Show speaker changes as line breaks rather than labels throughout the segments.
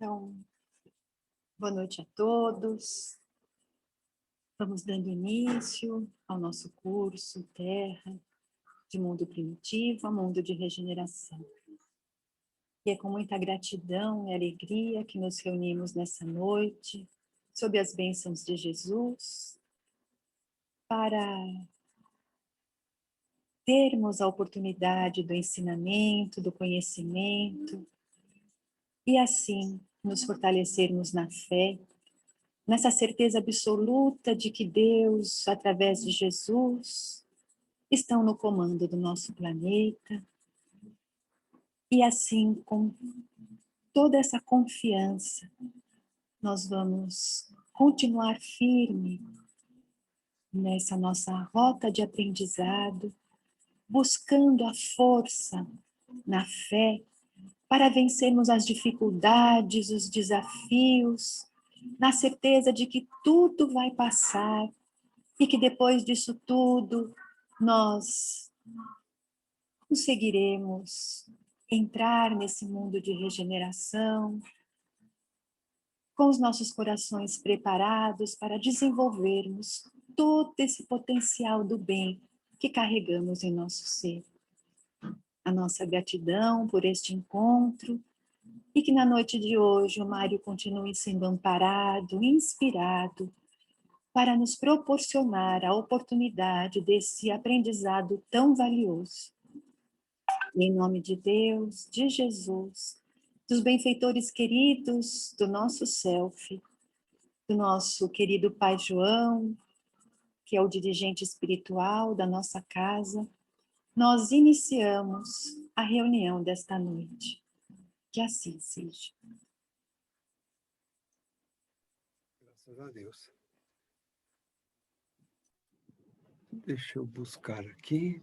Então, boa noite a todos. Vamos dando início ao nosso curso Terra, de Mundo Primitivo a Mundo de Regeneração. E é com muita gratidão e alegria que nos reunimos nessa noite, sob as bênçãos de Jesus, para termos a oportunidade do ensinamento, do conhecimento, e assim nos fortalecermos na fé, nessa certeza absoluta de que Deus, através de Jesus, estão no comando do nosso planeta. E assim, com toda essa confiança, nós vamos continuar firme nessa nossa rota de aprendizado, buscando a força na fé para vencermos as dificuldades, os desafios, na certeza de que tudo vai passar e que depois disso tudo nós conseguiremos entrar nesse mundo de regeneração, com os nossos corações preparados para desenvolvermos todo esse potencial do bem que carregamos em nosso ser. A nossa gratidão por este encontro e que na noite de hoje o Mário continue sendo amparado, inspirado, para nos proporcionar a oportunidade desse aprendizado tão valioso. Em nome de Deus, de Jesus, dos benfeitores queridos do nosso Self, do nosso querido Pai João, que é o dirigente espiritual da nossa casa, nós iniciamos a reunião desta noite. Que assim seja.
Graças a Deus. Deixa eu buscar aqui.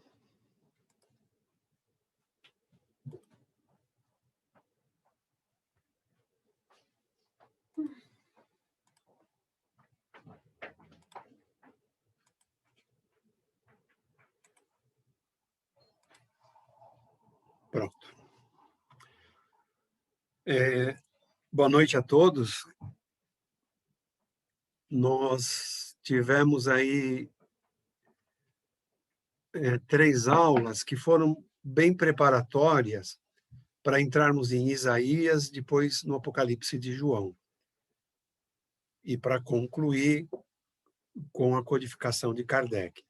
Pronto. Boa noite a todos. Nós tivemos aí 3 aulas que foram bem preparatórias para entrarmos em Isaías, depois no Apocalipse de João. E para concluir com a codificação de Kardec.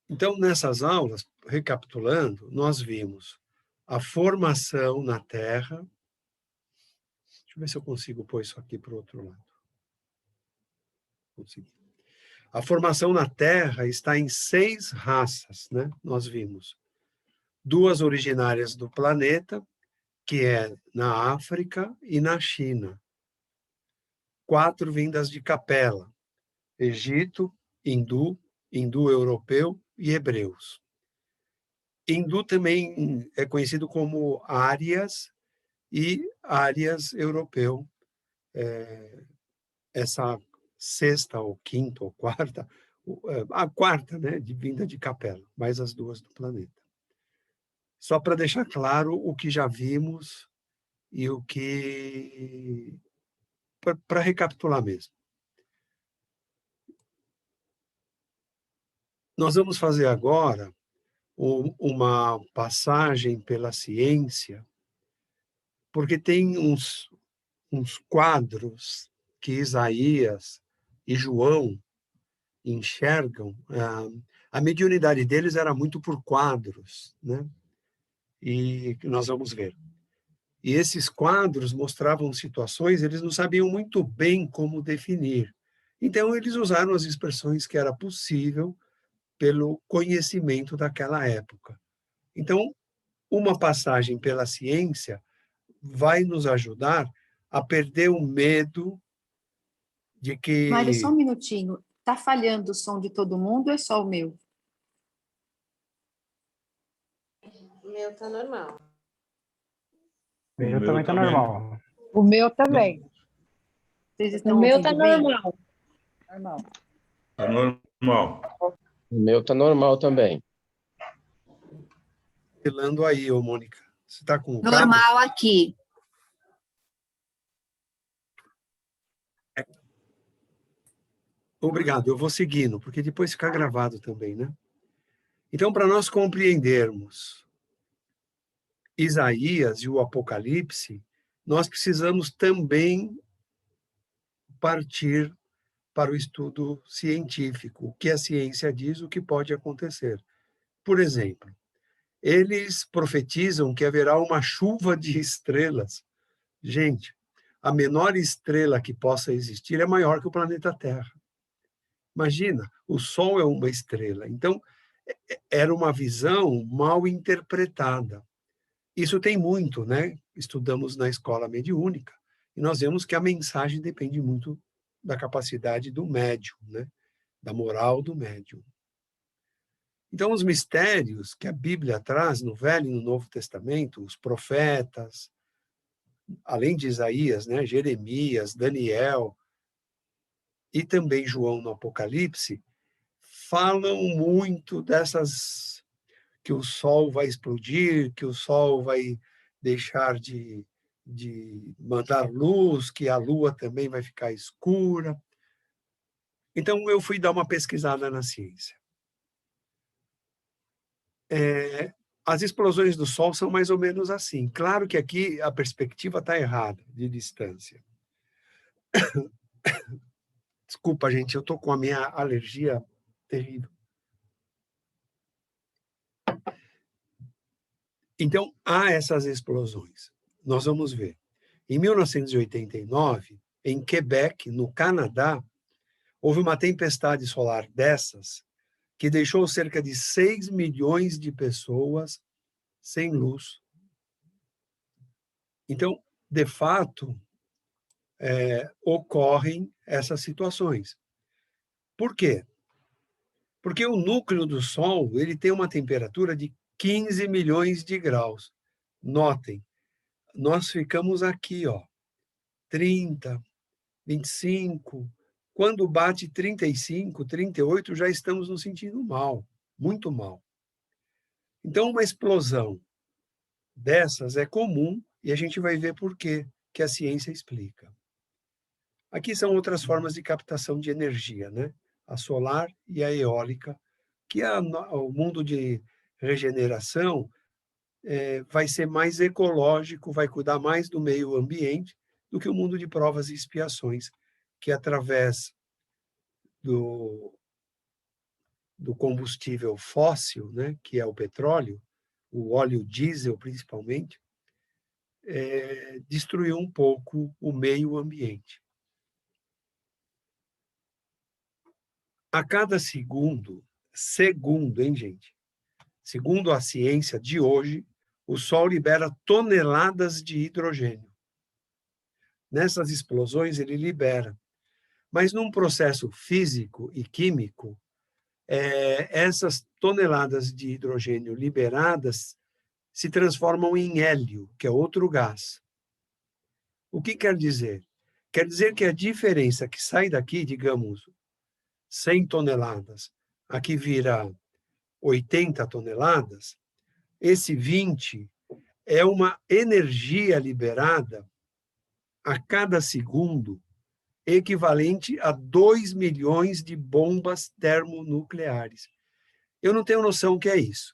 Então, nessas aulas, recapitulando, nós vimos a formação na Terra. Deixa eu ver se eu consigo pôr isso aqui para o outro lado. Consegui. A formação na Terra está em 6 raças, né? Nós vimos 2 originárias do planeta, que é na África e na China. 4 vindas de Capela, Egito, hindu europeu e hebreus. Hindu também é conhecido como Árias e Árias europeu. Essa 6ª ou 5ª ou 4ª, a 4ª, né, de vinda de Capela, mais as 2 do planeta. Só para deixar claro o que já vimos e o que... para recapitular mesmo. Nós vamos fazer agora uma passagem pela ciência, porque tem uns quadros que Isaías e João enxergam. A mediunidade deles era muito por quadros, né? E nós vamos ver. E esses quadros mostravam situações, eles não sabiam muito bem como definir. Então, eles usaram as expressões que era possível pelo conhecimento daquela época. Então, uma passagem pela ciência vai nos ajudar a perder o medo de que...
Mário, só um minutinho. Está falhando o som de todo mundo ou é só o meu?
O meu está normal.
O meu também está normal.
O meu também.
Vocês estão
O meu
ouvindo
está
bem?
normal. Normal.
Está normal.
O meu tá normal também.
Falando aí, ô Mônica. Você está com o cabo?
Normal aqui.
Obrigado, eu vou seguindo, porque depois fica gravado também, né? Então, para nós compreendermos Isaías e o Apocalipse, nós precisamos também partir para o estudo científico, o que a ciência diz, o que pode acontecer. Por exemplo, eles profetizam que haverá uma chuva de estrelas. Gente, a menor estrela que possa existir é maior que o planeta Terra. Imagina, o Sol é uma estrela. Então, era uma visão mal interpretada. Isso tem muito, né? Estudamos na escola mediúnica e nós vemos que a mensagem depende muito da capacidade do médium, né? Da moral do médium. Então, os mistérios que a Bíblia traz no Velho e no Novo Testamento, os profetas, além de Isaías, né? Jeremias, Daniel e também João no Apocalipse, falam muito dessas que o sol vai explodir, que o sol vai deixar de mandar luz, que a lua também vai ficar escura. Então, eu fui dar uma pesquisada na ciência. As explosões do Sol são mais ou menos assim. Claro que aqui a perspectiva está errada, de distância. Desculpa, gente, eu estou com a minha alergia terrível. Então, há essas explosões. Nós vamos ver. Em 1989, em Quebec, no Canadá, houve uma tempestade solar dessas que deixou cerca de 6 milhões de pessoas sem luz. Então, de fato, ocorrem essas situações. Por quê? Porque o núcleo do Sol ele tem uma temperatura de 15 milhões de graus. Notem, nós ficamos aqui, ó, 30, 25. Quando bate 35, 38, já estamos nos sentindo mal, muito mal. Então, uma explosão dessas é comum e a gente vai ver por quê, que a ciência explica. Aqui são outras formas de captação de energia, né? A solar e a eólica, que o mundo de regeneração vai ser mais ecológico, vai cuidar mais do meio ambiente do que o mundo de provas e expiações, que através do combustível fóssil, né, que é o petróleo, o óleo diesel principalmente, destruiu um pouco o meio ambiente. A cada segundo, hein, gente? Segundo a ciência de hoje, o Sol libera toneladas de hidrogênio. Nessas explosões, ele libera. Mas num processo físico e químico, essas toneladas de hidrogênio liberadas se transformam em hélio, que é outro gás. O que quer dizer? Quer dizer que a diferença que sai daqui, digamos, 100 toneladas, aqui vira 80 toneladas, esse 20 é uma energia liberada a cada segundo equivalente a 2 milhões de bombas termonucleares. Eu não tenho noção o que é isso,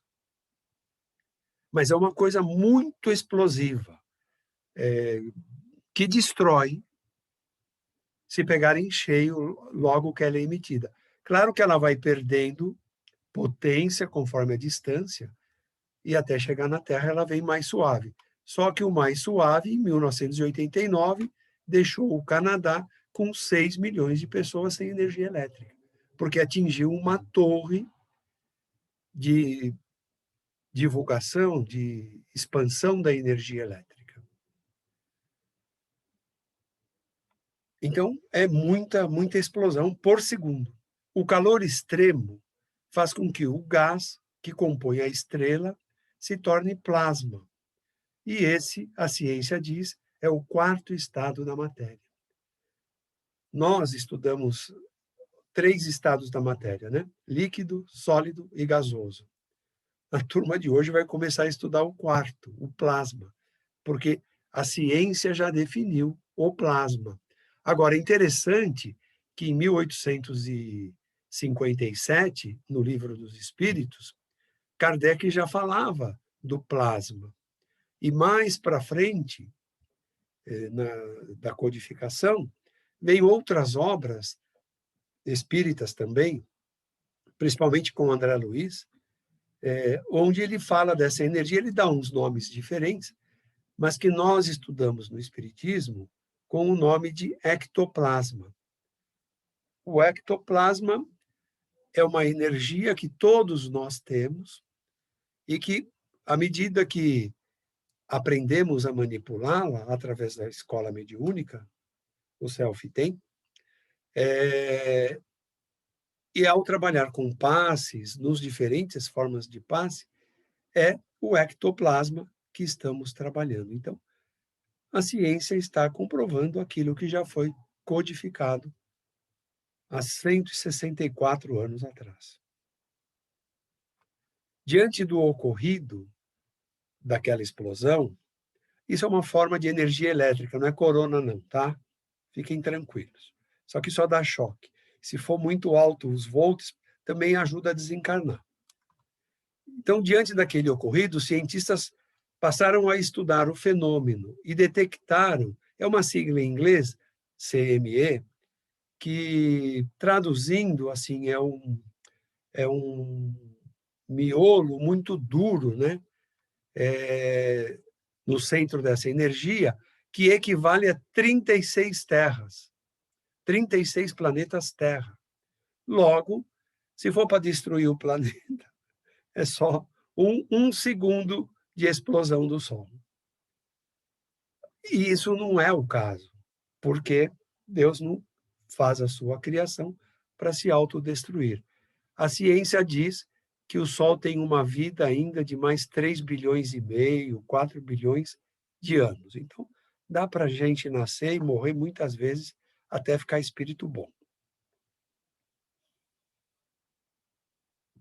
mas é uma coisa muito explosiva, que destrói se pegar em cheio logo que ela é emitida. Claro que ela vai perdendo potência conforme a distância, e até chegar na Terra ela vem mais suave. Só que o mais suave, em 1989, deixou o Canadá com 6 milhões de pessoas sem energia elétrica, porque atingiu uma torre de divulgação, de expansão da energia elétrica. Então, é muita explosão por segundo. O calor extremo faz com que o gás que compõe a estrela se torne plasma. E esse, a ciência diz, é o quarto estado da matéria. Nós estudamos 3 estados da matéria, né? Líquido, sólido e gasoso. A turma de hoje vai começar a estudar o quarto, o plasma, porque a ciência já definiu o plasma. Agora, é interessante que em 1857, no Livro dos Espíritos, Kardec já falava do plasma. E mais para frente, da codificação, vem outras obras espíritas também, principalmente com André Luiz, onde ele fala dessa energia, ele dá uns nomes diferentes, mas que nós estudamos no Espiritismo com o nome de ectoplasma. O ectoplasma é uma energia que todos nós temos e que, à medida que aprendemos a manipulá-la através da escola mediúnica, o Self tem, e ao trabalhar com passes, nos diferentes formas de passe, é o ectoplasma que estamos trabalhando. Então, a ciência está comprovando aquilo que já foi codificado há 164 anos atrás. Diante do ocorrido daquela explosão, isso é uma forma de energia elétrica, não é corona não, tá? Fiquem tranquilos. Só que só dá choque. Se for muito alto os volts, também ajuda a desencarnar. Então, diante daquele ocorrido, os cientistas passaram a estudar o fenômeno e detectaram, é uma sigla em inglês, CME, que, traduzindo, assim, é um miolo muito duro, né? No centro dessa energia, que equivale a 36 terras, 36 planetas Terra. Logo, se for para destruir o planeta, é só um segundo de explosão do Sol. E isso não é o caso, porque Deus não faz a sua criação para se autodestruir. A ciência diz que o Sol tem uma vida ainda de mais 3 bilhões e meio, 4 bilhões de anos. Então, dá para a gente nascer e morrer muitas vezes até ficar espírito bom.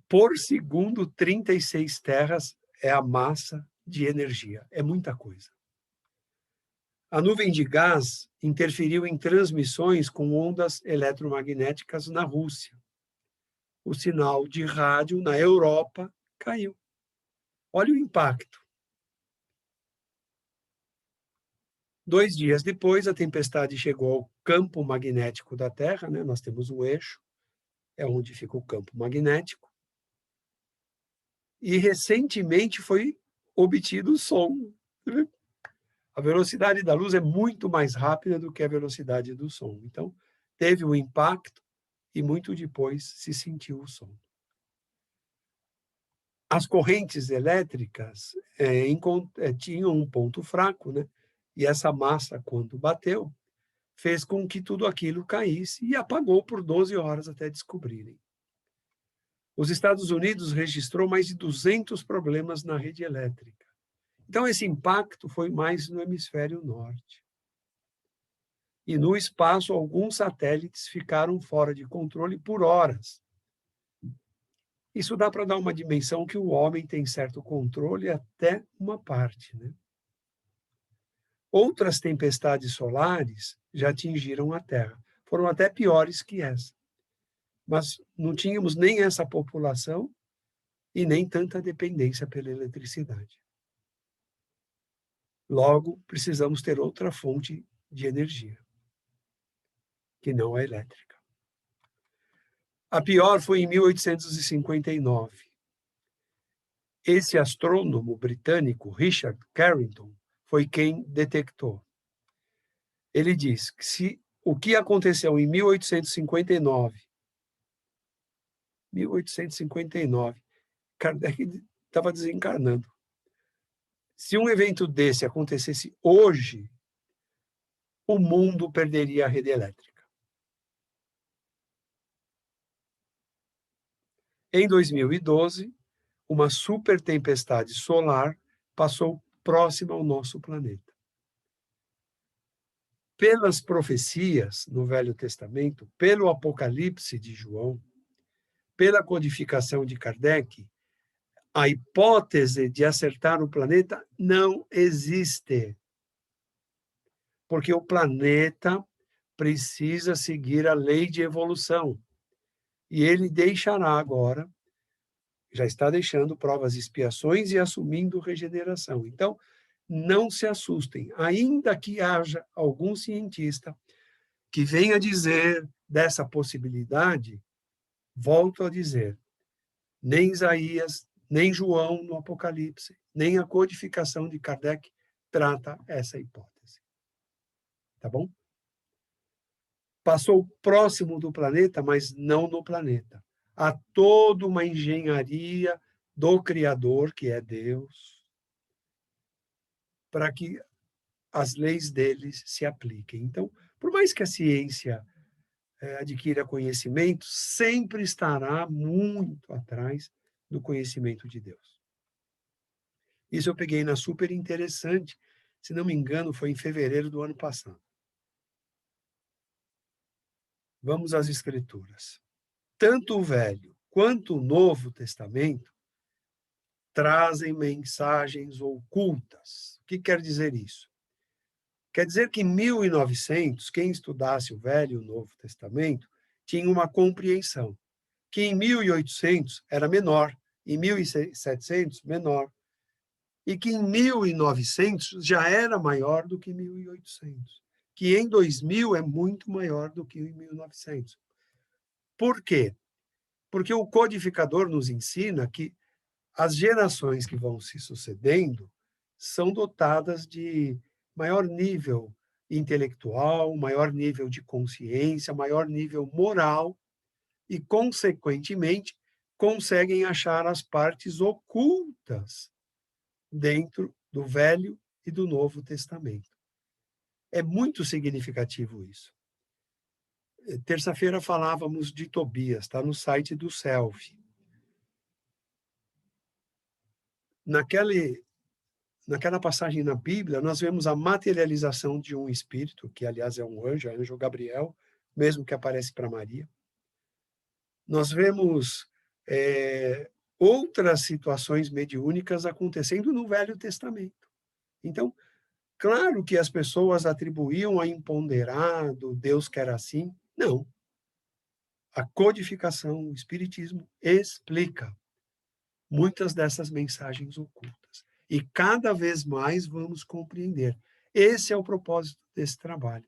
Por segundo, 36 terras é a massa de energia. É muita coisa. A nuvem de gás interferiu em transmissões com ondas eletromagnéticas na Rússia. O sinal de rádio na Europa caiu. Olha o impacto. 2 dias depois, a tempestade chegou ao campo magnético da Terra, né? Nós temos o eixo, é onde fica o campo magnético. E recentemente foi obtido o som. A velocidade da luz é muito mais rápida do que a velocidade do som. Então, teve um impacto e muito depois se sentiu o som. As correntes elétricas tinham um ponto fraco, né? E essa massa, quando bateu, fez com que tudo aquilo caísse e apagou por 12 horas até descobrirem. Os Estados Unidos registrou mais de 200 problemas na rede elétrica. Então, esse impacto foi mais no hemisfério norte. E no espaço, alguns satélites ficaram fora de controle por horas. Isso dá para dar uma dimensão que o homem tem certo controle até uma parte, né? Outras tempestades solares já atingiram a Terra. Foram até piores que essa. Mas não tínhamos nem essa população e nem tanta dependência pela eletricidade. Logo, precisamos ter outra fonte de energia, que não é elétrica. A pior foi em 1859. Esse astrônomo britânico, Richard Carrington, foi quem detectou. Ele diz que o que aconteceu em 1859, Kardec estava desencarnando. Se um evento desse acontecesse hoje, o mundo perderia a rede elétrica. Em 2012, uma super tempestade solar passou próxima ao nosso planeta. Pelas profecias no Velho Testamento, pelo Apocalipse de João, pela codificação de Kardec, a hipótese de acertar o planeta não existe. Porque o planeta precisa seguir a lei de evolução. E ele deixará agora, já está deixando provas e expiações e assumindo regeneração. Então, não se assustem, ainda que haja algum cientista que venha dizer dessa possibilidade, volto a dizer, nem Isaías, nem João no Apocalipse, nem a codificação de Kardec trata essa hipótese. Tá bom? Passou próximo do planeta, mas não no planeta. Há toda uma engenharia do Criador, que é Deus, para que as leis deles se apliquem. Então, por mais que a ciência adquira conhecimento, sempre estará muito atrás do conhecimento de Deus. Isso eu peguei na Super Interessante, se não me engano, foi em fevereiro do ano passado. Vamos às Escrituras. Tanto o Velho quanto o Novo Testamento trazem mensagens ocultas. O que quer dizer isso? Quer dizer que em 1900, quem estudasse o Velho e o Novo Testamento tinha uma compreensão, que em 1800 era menor, em 1700 menor, e que em 1900 já era maior do que 1800, que em 2000 é muito maior do que em 1900. Por quê? Porque o codificador nos ensina que as gerações que vão se sucedendo são dotadas de maior nível intelectual, maior nível de consciência, maior nível moral e, consequentemente, conseguem achar as partes ocultas dentro do Velho e do Novo Testamento. É muito significativo isso. Terça-feira falávamos de Tobias, está no site do Selfie. Naquela passagem na Bíblia, nós vemos a materialização de um espírito, que aliás é um anjo Gabriel, mesmo que aparece para Maria. Nós vemos outras situações mediúnicas acontecendo no Velho Testamento. Então, claro que as pessoas atribuíam a imponderado, Deus quer assim. Não. A codificação, o Espiritismo explica muitas dessas mensagens ocultas. E cada vez mais vamos compreender. Esse é o propósito desse trabalho.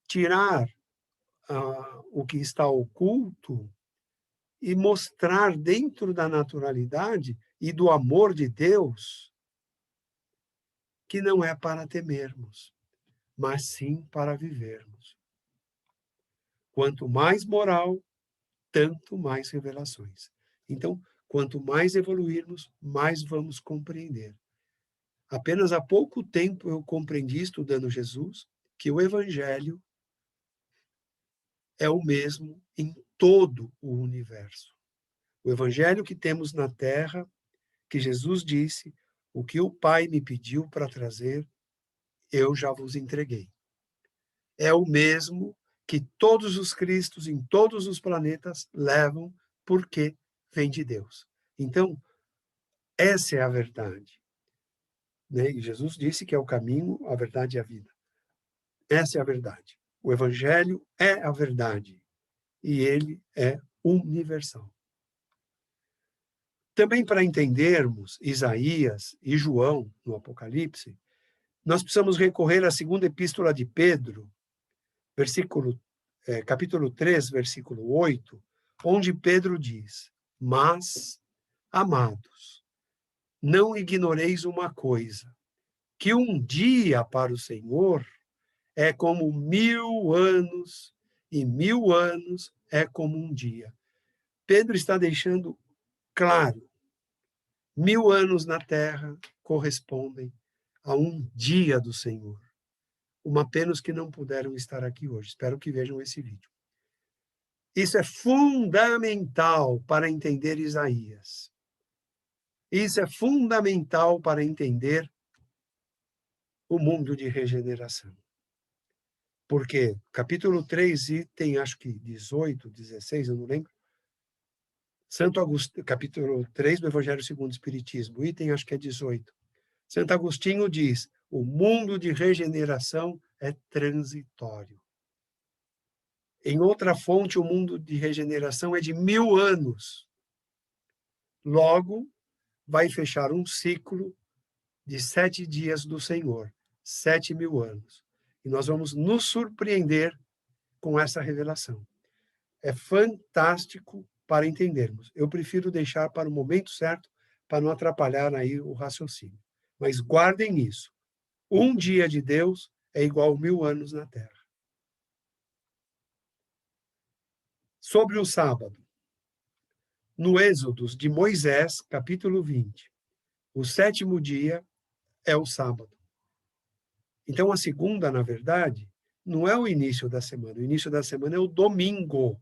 Tirar o que está oculto e mostrar dentro da naturalidade e do amor de Deus que não é para temermos, mas sim para vivermos. Quanto mais moral, tanto mais revelações. Então, quanto mais evoluirmos, mais vamos compreender. Apenas há pouco tempo eu compreendi, estudando Jesus, que o Evangelho é o mesmo em todo o universo. O Evangelho que temos na Terra, que Jesus disse, o que o Pai me pediu para trazer, eu já vos entreguei. É o mesmo que todos os Cristos em todos os planetas levam, porque vem de Deus. Então, essa é a verdade. Né? E Jesus disse que é o caminho, a verdade e a vida. Essa é a verdade. O Evangelho é a verdade. E ele é universal. Também para entendermos Isaías e João no Apocalipse, nós precisamos recorrer à segunda epístola de Pedro, capítulo 3, versículo 8, onde Pedro diz: mas, amados, não ignoreis uma coisa, que um dia para o Senhor é como 1000 anos, e 1000 anos é como um dia. Pedro está deixando claro, 1000 anos na Terra correspondem a um dia do Senhor. Uma pena os que não puderam estar aqui hoje. Espero que vejam esse vídeo. Isso é fundamental para entender Isaías. Isso é fundamental para entender o mundo de regeneração. Porque capítulo 3, item, acho que 18, 16, eu não lembro. Santo Agostinho, capítulo 3 do Evangelho segundo o Espiritismo, item, acho que é 18. Santo Agostinho diz: o mundo de regeneração é transitório. Em outra fonte, o mundo de regeneração é de 1000 anos. Logo, vai fechar um ciclo de 7 dias do Senhor, 7.000 anos. E nós vamos nos surpreender com essa revelação. É fantástico para entendermos. Eu prefiro deixar para o momento certo, para não atrapalhar aí o raciocínio. Mas guardem isso. Um dia de Deus é igual a 1000 anos na Terra. Sobre o sábado. No Êxodo de Moisés, capítulo 20, o 7º dia é o sábado. Então, a segunda, na verdade, não é o início da semana. O início da semana é o domingo.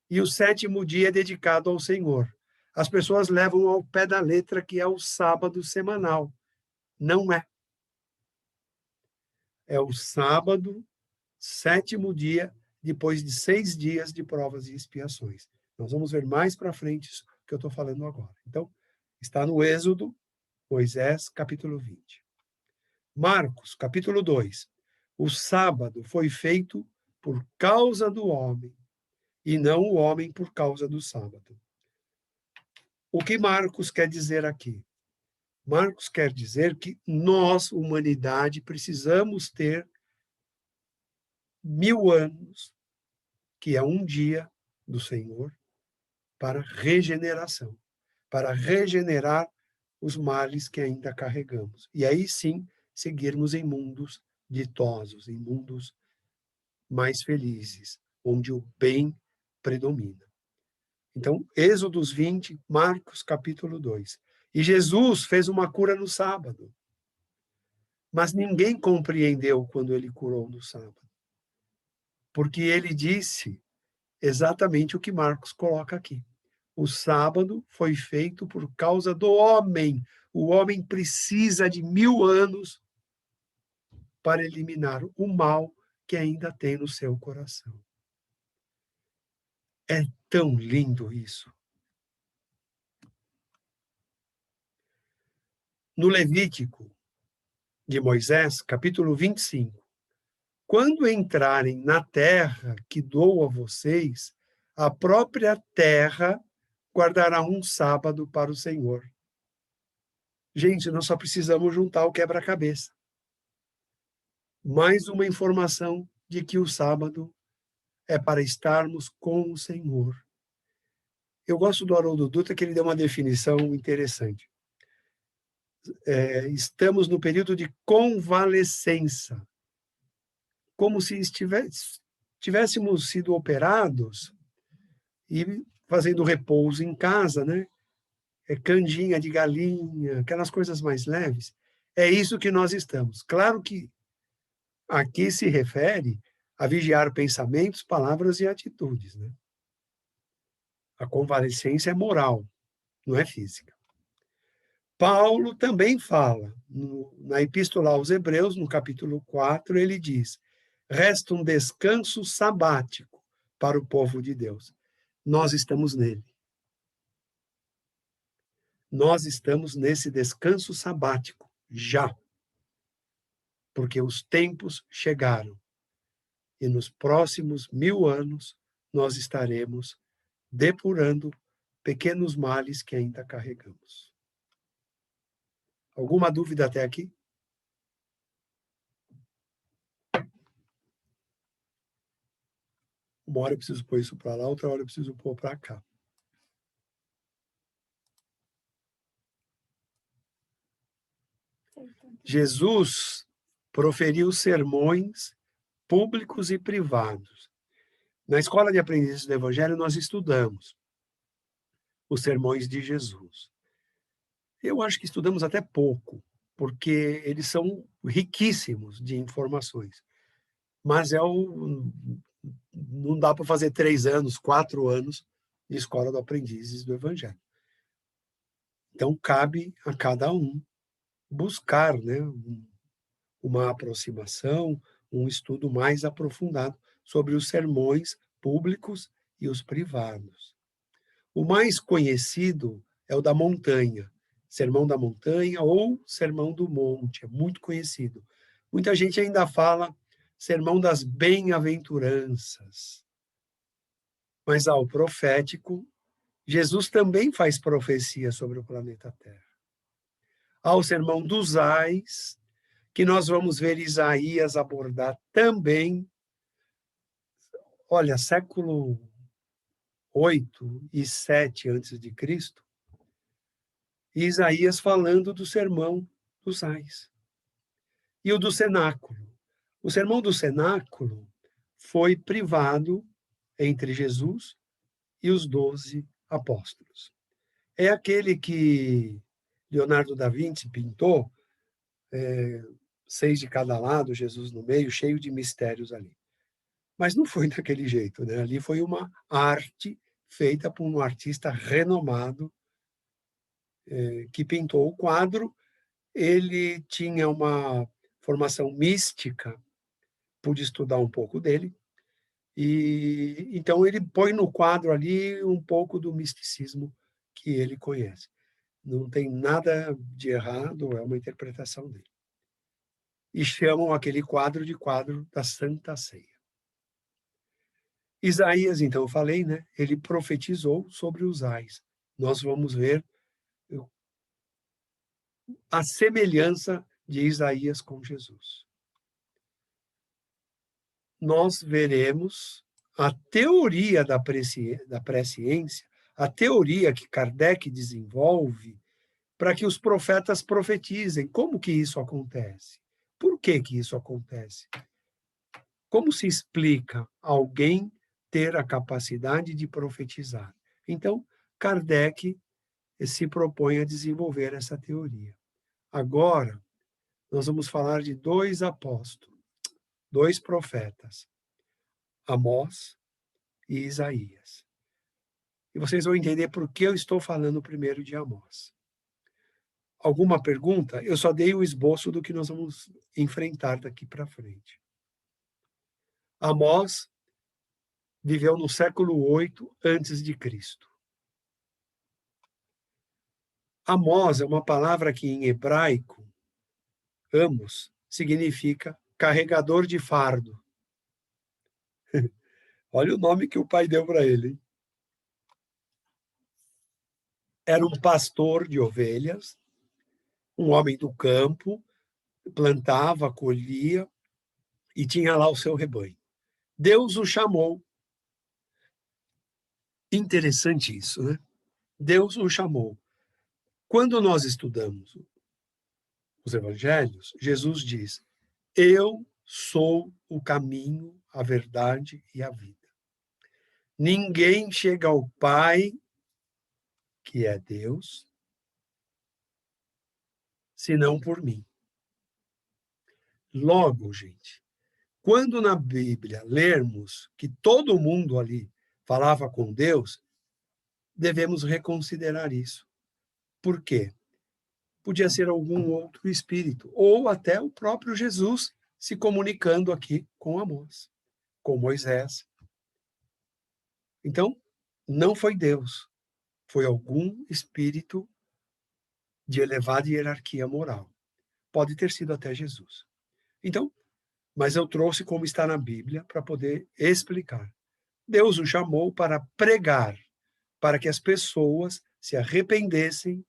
E o 7º dia é dedicado ao Senhor. As pessoas levam ao pé da letra que é o sábado semanal. Não é. É o sábado, 7º dia, depois de 6 dias de provas e expiações. Nós vamos ver mais para frente isso que eu estou falando agora. Então, está no Êxodo, Moisés, capítulo 20. Marcos, capítulo 2. O sábado foi feito por causa do homem, e não o homem por causa do sábado. O que Marcos quer dizer aqui? Marcos quer dizer que nós, humanidade, precisamos ter 1000 anos, que é um dia do Senhor, para regeneração, para regenerar os males que ainda carregamos. E aí sim, seguirmos em mundos ditosos, em mundos mais felizes, onde o bem predomina. Então, Êxodo 20, Marcos capítulo 2. E Jesus fez uma cura no sábado. Mas ninguém compreendeu quando ele curou no sábado. Porque ele disse exatamente o que Marcos coloca aqui. O sábado foi feito por causa do homem. O homem precisa de 1000 anos para eliminar o mal que ainda tem no seu coração. É tão lindo isso. No Levítico de Moisés, capítulo 25, quando entrarem na terra que dou a vocês, a própria terra guardará um sábado para o Senhor. Gente, nós só precisamos juntar o quebra-cabeça. Mais uma informação de que o sábado é para estarmos com o Senhor. Eu gosto do Haroldo Dutra, que ele deu uma definição interessante. Estamos no período de convalescença, como se tivéssemos sido operados e fazendo repouso em casa, né? Candinha de galinha, aquelas coisas mais leves. É isso que nós estamos. Claro que aqui se refere a vigiar pensamentos, palavras e atitudes, né? A convalescência é moral, não é física. Paulo também fala, na Epístola aos Hebreus, no capítulo 4, ele diz: resta um descanso sabático para o povo de Deus. Nós estamos nele. Nós estamos nesse descanso sabático, já. Porque os tempos chegaram. E nos próximos 1000 anos, nós estaremos depurando pequenos males que ainda carregamos. Alguma dúvida até aqui? Uma hora eu preciso pôr isso para lá, outra hora eu preciso pôr para cá. Jesus proferiu sermões públicos e privados. Na Escola de Aprendizes do Evangelho, nós estudamos os sermões de Jesus. Eu acho que estudamos até pouco, porque eles são riquíssimos de informações. Mas não dá para fazer 3 anos, 4 anos de Escola de Aprendizes do Evangelho. Então, cabe a cada um buscar, né, uma aproximação, um estudo mais aprofundado sobre os sermões públicos e os privados. O mais conhecido é o da montanha, Sermão da Montanha ou Sermão do Monte, é muito conhecido. Muita gente ainda fala sermão das bem-aventuranças. Mas ao profético, Jesus também faz profecia sobre o planeta Terra. Ao sermão dos ais, que nós vamos ver Isaías abordar também, olha, século 8 e 7 antes de Cristo, Isaías falando do sermão dos ais. E o do cenáculo. O sermão do cenáculo foi privado entre Jesus e os 12 apóstolos. É aquele que Leonardo da Vinci pintou, 6 de cada lado, Jesus no meio, cheio de mistérios ali. Mas não foi daquele jeito, né? Ali foi uma arte feita por um artista renomado que pintou o quadro. Ele tinha uma formação mística, pude estudar um pouco dele, e então ele põe no quadro ali um pouco do misticismo que ele conhece. Não tem nada de errado, é uma interpretação dele. E chamam aquele quadro de quadro da Santa Ceia. Isaías, então, eu falei, né? Ele profetizou sobre os ais. Nós vamos ver a semelhança de Isaías com Jesus. Nós veremos a teoria da presciência, a teoria que Kardec desenvolve para que os profetas profetizem. Como que isso acontece? Por que que isso acontece? Como se explica alguém ter a capacidade de profetizar? Então, Kardec se propõe a desenvolver essa teoria. Agora, nós vamos falar de 2 apóstolos, 2 profetas, Amós e Isaías. E vocês vão entender por que eu estou falando primeiro de Amós. Alguma pergunta? Eu só dei o esboço do que nós vamos enfrentar daqui para frente. Amós viveu no século 8 antes de Cristo. Amós é uma palavra que em hebraico, amos, significa carregador de fardo. Olha o nome que o pai deu para ele. Hein? Era um pastor de ovelhas, um homem do campo, plantava, colhia e tinha lá o seu rebanho. Deus o chamou. Interessante isso, né? Deus o chamou. Quando nós estudamos os evangelhos, Jesus diz: eu sou o caminho, a verdade e a vida. Ninguém chega ao Pai, que é Deus, senão por mim. Logo, gente, quando na Bíblia lermos que todo mundo ali falava com Deus, devemos reconsiderar isso. Por quê? Podia ser algum outro espírito, ou até o próprio Jesus se comunicando aqui com Amós, com Moisés. Então, não foi Deus, foi algum espírito de elevada hierarquia moral. Pode ter sido até Jesus. Então, mas eu trouxe como está na Bíblia para poder explicar. Deus o chamou para pregar, para que as pessoas se arrependessem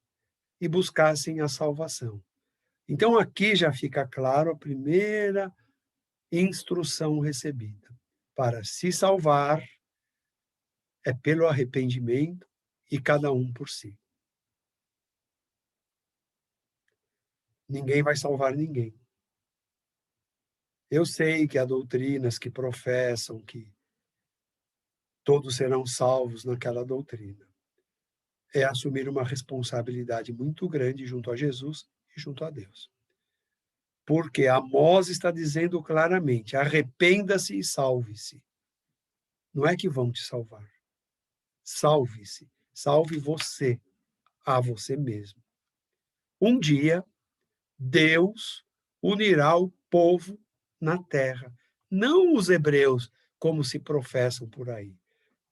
e buscassem a salvação. Então, aqui já fica claro a primeira instrução recebida. Para se salvar, é pelo arrependimento e cada um por si. Ninguém vai salvar ninguém. Eu sei que há doutrinas que professam que todos serão salvos naquela doutrina. É assumir uma responsabilidade muito grande junto a Jesus e junto a Deus. Porque Amós está dizendo claramente: arrependa-se e salve-se. Não é que vão te salvar. Salve-se. Salve você, a você mesmo. Um dia, Deus unirá o povo na terra. Não os hebreus, como se professam por aí.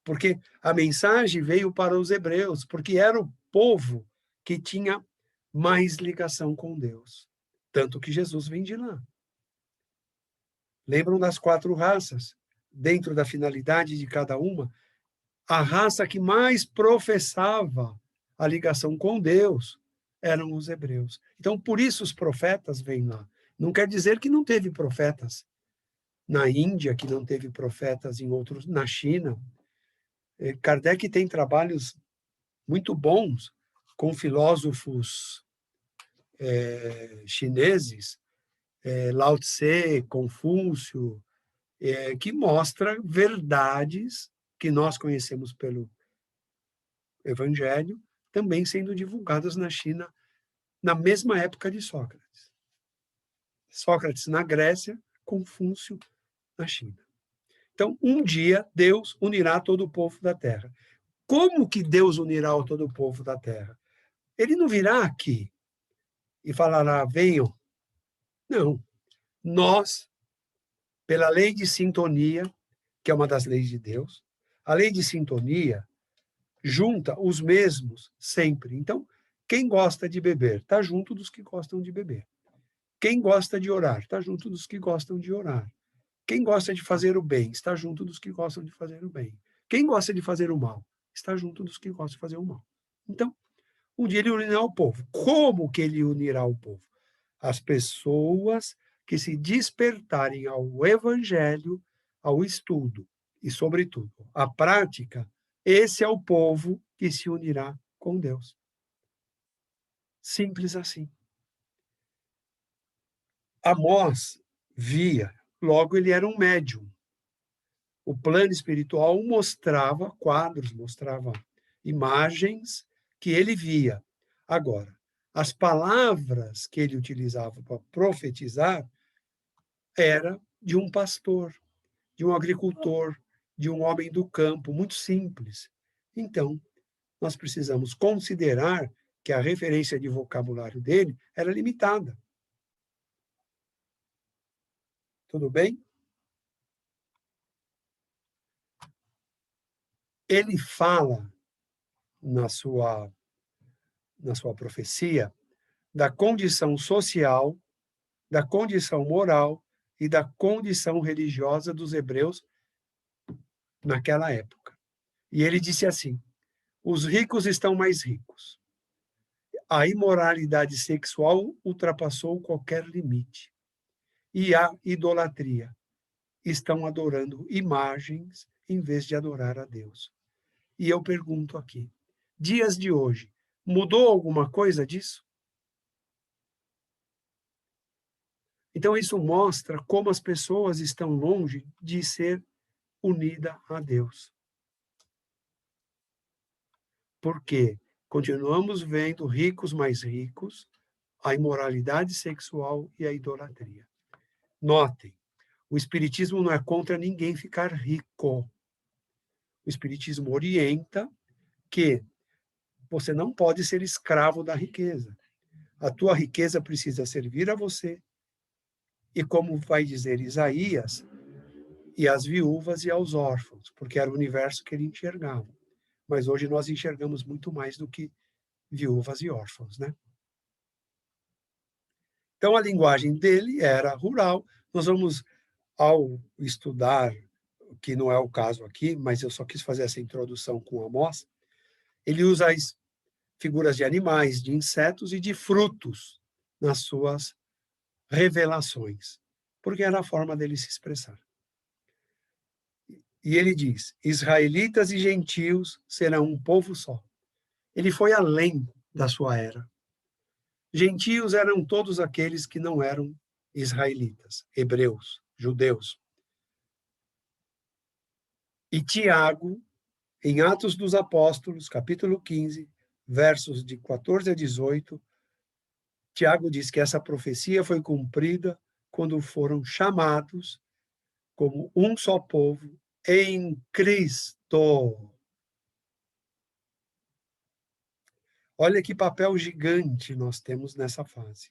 Porque a mensagem veio para os hebreus, porque era o povo que tinha mais ligação com Deus. Tanto que Jesus vem de lá. Lembram das 4 raças? Dentro da finalidade de cada uma, a raça que mais professava a ligação com Deus eram os hebreus. Então, por isso os profetas vêm lá. Não quer dizer que não teve profetas na Índia, que não teve profetas em outros, na China. Kardec tem trabalhos muito bons com filósofos chineses, Lao Tse, Confúcio, que mostra verdades que nós conhecemos pelo Evangelho, também sendo divulgadas na China na mesma época de Sócrates. Sócrates na Grécia, Confúcio na China. Então, um dia, Deus unirá todo o povo da terra. Como que Deus unirá todo o povo da terra? Ele não virá aqui e falará, venham. Não. Nós, pela lei de sintonia, que é uma das leis de Deus, a lei de sintonia junta os mesmos sempre. Então, quem gosta de beber está junto dos que gostam de beber. Quem gosta de orar está junto dos que gostam de orar. Quem gosta de fazer o bem está junto dos que gostam de fazer o bem. Quem gosta de fazer o mal está junto dos que gostam de fazer o mal. Então, um dia ele unirá o povo. Como que ele unirá o povo? As pessoas que se despertarem ao evangelho, ao estudo e, sobretudo, à prática, esse é o povo que se unirá com Deus. Simples assim. Amós via, logo ele era um médium. O plano espiritual mostrava quadros, mostrava imagens que ele via. Agora, as palavras que ele utilizava para profetizar era de um pastor, de um agricultor, de um homem do campo, muito simples. Então, nós precisamos considerar que a referência de vocabulário dele era limitada. Tudo bem? Ele fala na sua profecia da condição social, da condição moral e da condição religiosa dos hebreus naquela época. E ele disse assim: os ricos estão mais ricos. A imoralidade sexual ultrapassou qualquer limite. E a idolatria. Estão adorando imagens em vez de adorar a Deus. E eu pergunto aqui, dias de hoje, mudou alguma coisa disso? Então, isso mostra como as pessoas estão longe de ser unidas a Deus. Porque continuamos vendo ricos mais ricos, a imoralidade sexual e a idolatria. Notem, o Espiritismo não é contra ninguém ficar rico. O Espiritismo orienta que você não pode ser escravo da riqueza. A tua riqueza precisa servir a você. E como vai dizer Isaías, e às viúvas e aos órfãos, porque era o universo que ele enxergava. Mas hoje nós enxergamos muito mais do que viúvas e órfãos, né? Então, a linguagem dele era rural. Nós vamos, ao estudar, que não é o caso aqui, mas eu só quis fazer essa introdução com Amós, ele usa as figuras de animais, de insetos e de frutos nas suas revelações, porque era a forma dele se expressar. E ele diz, israelitas e gentios serão um povo só. Ele foi além da sua era. Gentios eram todos aqueles que não eram israelitas, hebreus, judeus. E Tiago, em Atos dos Apóstolos, capítulo 15, versos de 14 a 18, Tiago diz que essa profecia foi cumprida quando foram chamados como um só povo em Cristo. Olha que papel gigante nós temos nessa fase.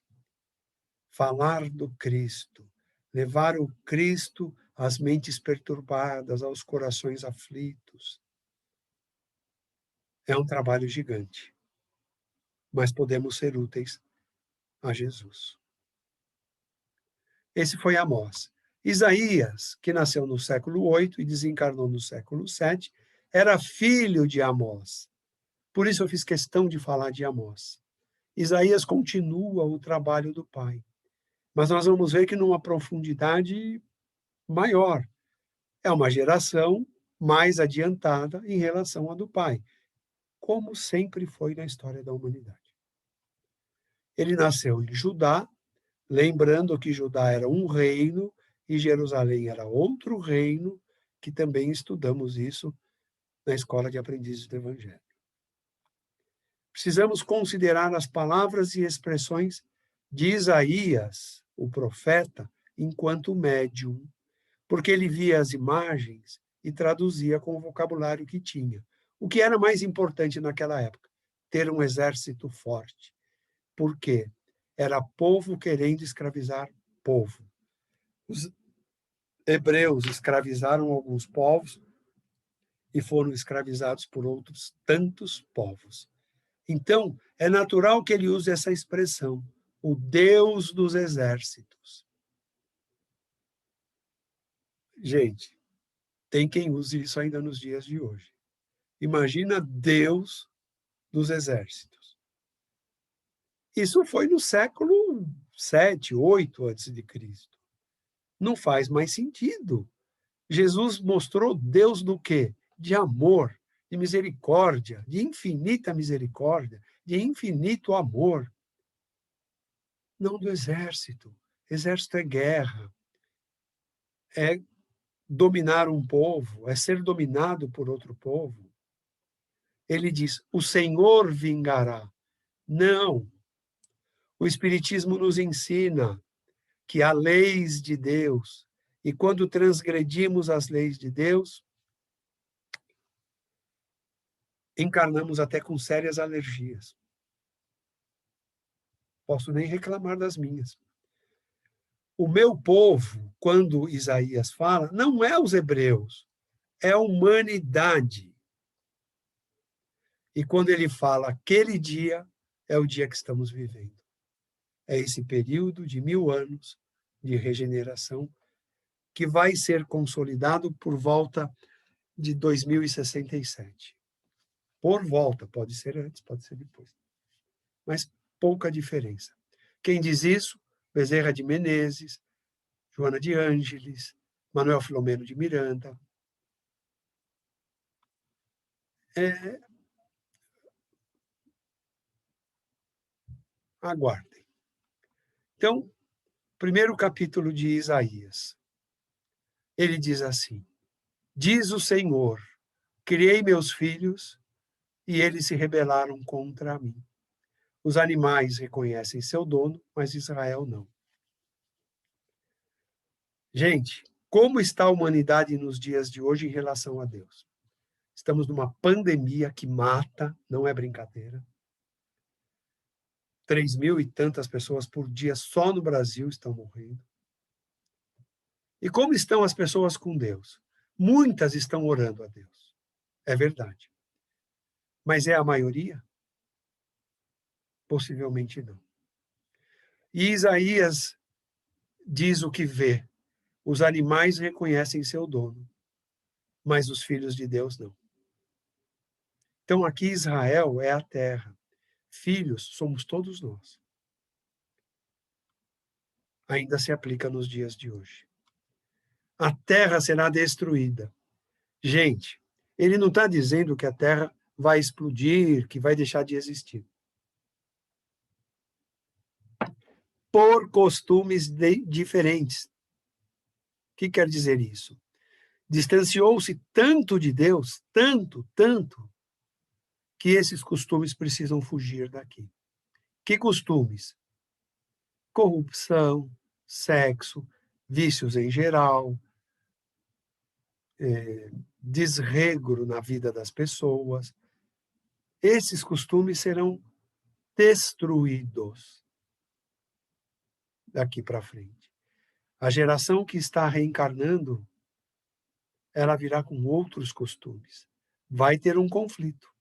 Falar do Cristo, levar o Cristo às mentes perturbadas, aos corações aflitos. É um trabalho gigante, mas podemos ser úteis a Jesus. Esse foi Amós. Isaías, que nasceu no século 8 e desencarnou no século 7, era filho de Amós. Por isso eu fiz questão de falar de Amós. Isaías continua o trabalho do pai, mas nós vamos ver que numa profundidade maior. É uma geração mais adiantada em relação à do pai, como sempre foi na história da humanidade. Ele nasceu em Judá, lembrando que Judá era um reino e Jerusalém era outro reino, que também estudamos isso na Escola de Aprendizes do Evangelho. Precisamos considerar as palavras e expressões de Isaías, o profeta, enquanto médium, porque ele via as imagens e traduzia com o vocabulário que tinha. O que era mais importante naquela época? Ter um exército forte. Por quê? Era povo querendo escravizar povo. Os hebreus escravizaram alguns povos e foram escravizados por outros tantos povos. Então, é natural que ele use essa expressão, o Deus dos exércitos. Gente, tem quem use isso ainda nos dias de hoje. Imagina Deus dos exércitos. Isso foi no século 7, 8 antes de Cristo. Não faz mais sentido. Jesus mostrou Deus do quê? De amor, de misericórdia, de infinita misericórdia, de infinito amor. Não do exército. Exército é guerra, é dominar um povo, é ser dominado por outro povo. Ele diz, o Senhor vingará. Não. O Espiritismo nos ensina que há leis de Deus, e quando transgredimos as leis de Deus, encarnamos até com sérias alergias. Posso nem reclamar das minhas. O meu povo, quando Isaías fala, não é os hebreus, é a humanidade. E quando ele fala aquele dia, é o dia que estamos vivendo. É esse período de 1000 anos de regeneração que vai ser consolidado por volta de 2067. Por volta, pode ser antes, pode ser depois. Mas pouca diferença. Quem diz isso? Bezerra de Menezes, Joana de Ângeles, Manuel Filomeno de Miranda. Aguardem. Então, primeiro capítulo de Isaías. Ele diz assim, diz o Senhor, criei meus filhos e eles se rebelaram contra mim. Os animais reconhecem seu dono, mas Israel não. Gente, como está a humanidade nos dias de hoje em relação a Deus? Estamos numa pandemia que mata, não é brincadeira. 3.000 e tantas pessoas por dia só no Brasil estão morrendo. E como estão as pessoas com Deus? Muitas estão orando a Deus. É verdade. Mas é a maioria? Possivelmente não. E Isaías diz o que vê. Os animais reconhecem seu dono, mas os filhos de Deus não. Então aqui Israel é a terra. Filhos somos todos nós. Ainda se aplica nos dias de hoje. A terra será destruída. Gente, ele não está dizendo que a terra vai explodir, que vai deixar de existir. Por costumes diferentes. O que quer dizer isso? Distanciou-se tanto de Deus, tanto, que esses costumes precisam fugir daqui. Que costumes? Corrupção, sexo, vícios em geral, desregro na vida das pessoas. Esses costumes serão destruídos daqui para frente. A geração que está reencarnando, ela virá com outros costumes. Vai ter um conflito.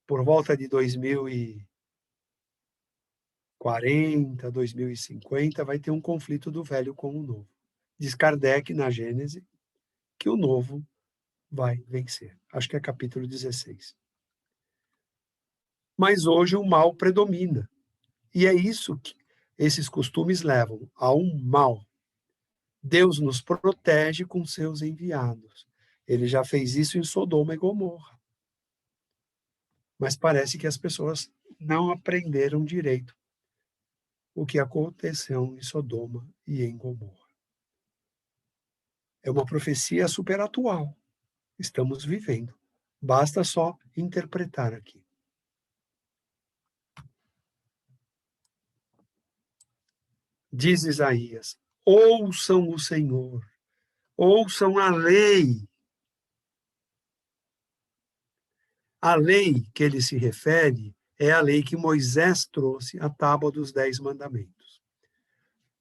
Por volta de 2040, 2050, vai ter um conflito do velho com o novo. diz Kardec na Gênese, que o novo vai vencer. Acho que é capítulo 16. Mas hoje o mal predomina. E é isso que esses costumes levam a um mal. Deus nos protege com seus enviados. Ele já fez isso em Sodoma e Gomorra. Mas parece que as pessoas não aprenderam direito o que aconteceu em Sodoma e em Gomorra. É uma profecia super atual. Estamos vivendo. Basta só interpretar aqui. Diz Isaías: ouçam o Senhor, ouçam a lei. A lei que ele se refere é a lei que Moisés trouxe, a tábua dos 10 mandamentos.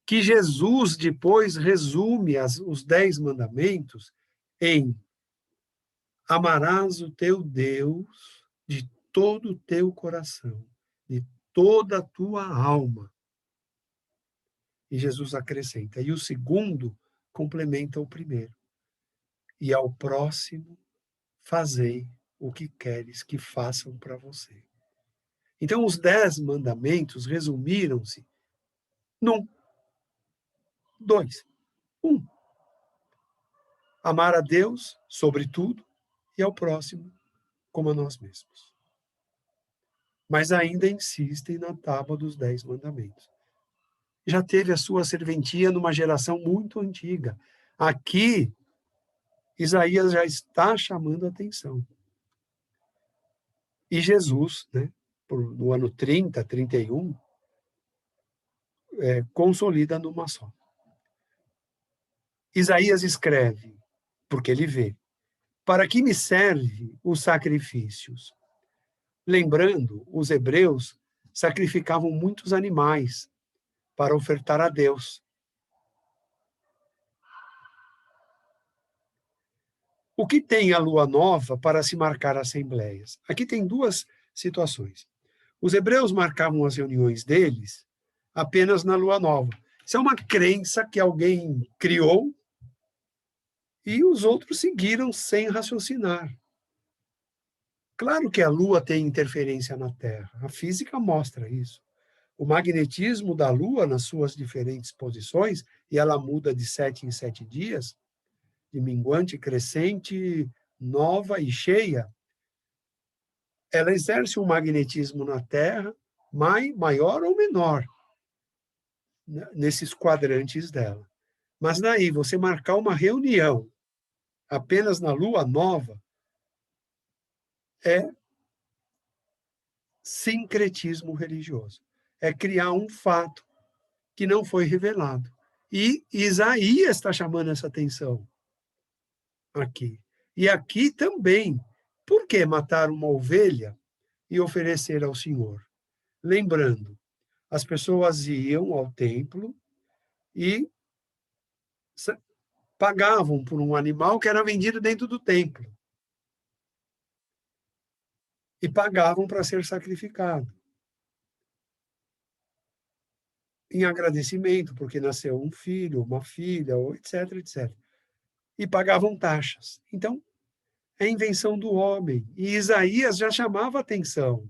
Que Jesus depois resume os 10 mandamentos em: amarás o teu Deus de todo o teu coração, de toda a tua alma. E Jesus acrescenta: e o segundo complementa o primeiro. E ao próximo fazei o que queres que façam para você. Então, os 10 mandamentos resumiram-se num, 2. 1. Amar a Deus sobre tudo e ao próximo como a nós mesmos. Mas ainda insistem na tábua dos 10 mandamentos. Já teve a sua serventia numa geração muito antiga. Aqui, Isaías já está chamando a atenção. E Jesus, né, no ano 30, 31, consolida numa só. Isaías escreve, porque ele vê: para que me serve os sacrifícios? Lembrando, os hebreus sacrificavam muitos animais para ofertar a Deus. O que tem a lua nova para se marcar assembleias? Aqui tem duas situações. Os hebreus marcavam as reuniões deles apenas na lua nova. Isso é uma crença que alguém criou e os outros seguiram sem raciocinar. Claro que a Lua tem interferência na Terra. A física mostra isso. O magnetismo da Lua, nas suas diferentes posições, e ela muda de 7 em 7 dias, de minguante, crescente, nova e cheia, ela exerce um magnetismo na Terra maior ou menor nesses quadrantes dela. Mas daí, você marcar uma reunião apenas na Lua nova é sincretismo religioso. É criar um fato que não foi revelado. E Isaías está chamando essa atenção aqui. E aqui também. Por que matar uma ovelha e oferecer ao Senhor? Lembrando, as pessoas iam ao templo e pagavam por um animal que era vendido dentro do templo. E pagavam para ser sacrificado. Em agradecimento, porque nasceu um filho, uma filha, etc, etc. E pagavam taxas. Então, é invenção do homem. E Isaías já chamava atenção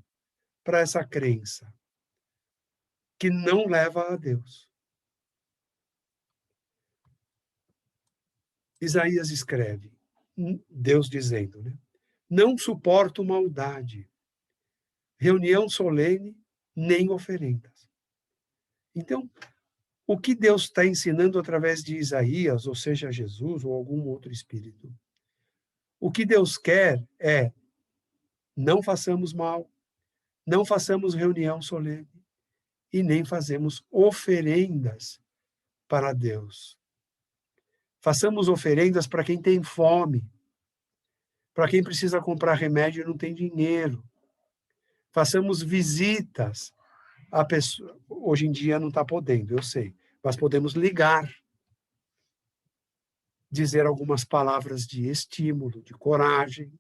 para essa crença, que não leva a Deus. Isaías escreve, Deus dizendo, né? Não suporto maldade, reunião solene, nem oferendas. Então, o que Deus está ensinando através de Isaías, ou seja, Jesus ou algum outro espírito? O que Deus quer é: não façamos mal, não façamos reunião solene e nem fazemos oferendas para Deus. Façamos oferendas para quem tem fome, para quem precisa comprar remédio e não tem dinheiro. Façamos visitas a pessoa. Hoje em dia não está podendo, eu sei, mas podemos ligar, dizer algumas palavras de estímulo, de coragem.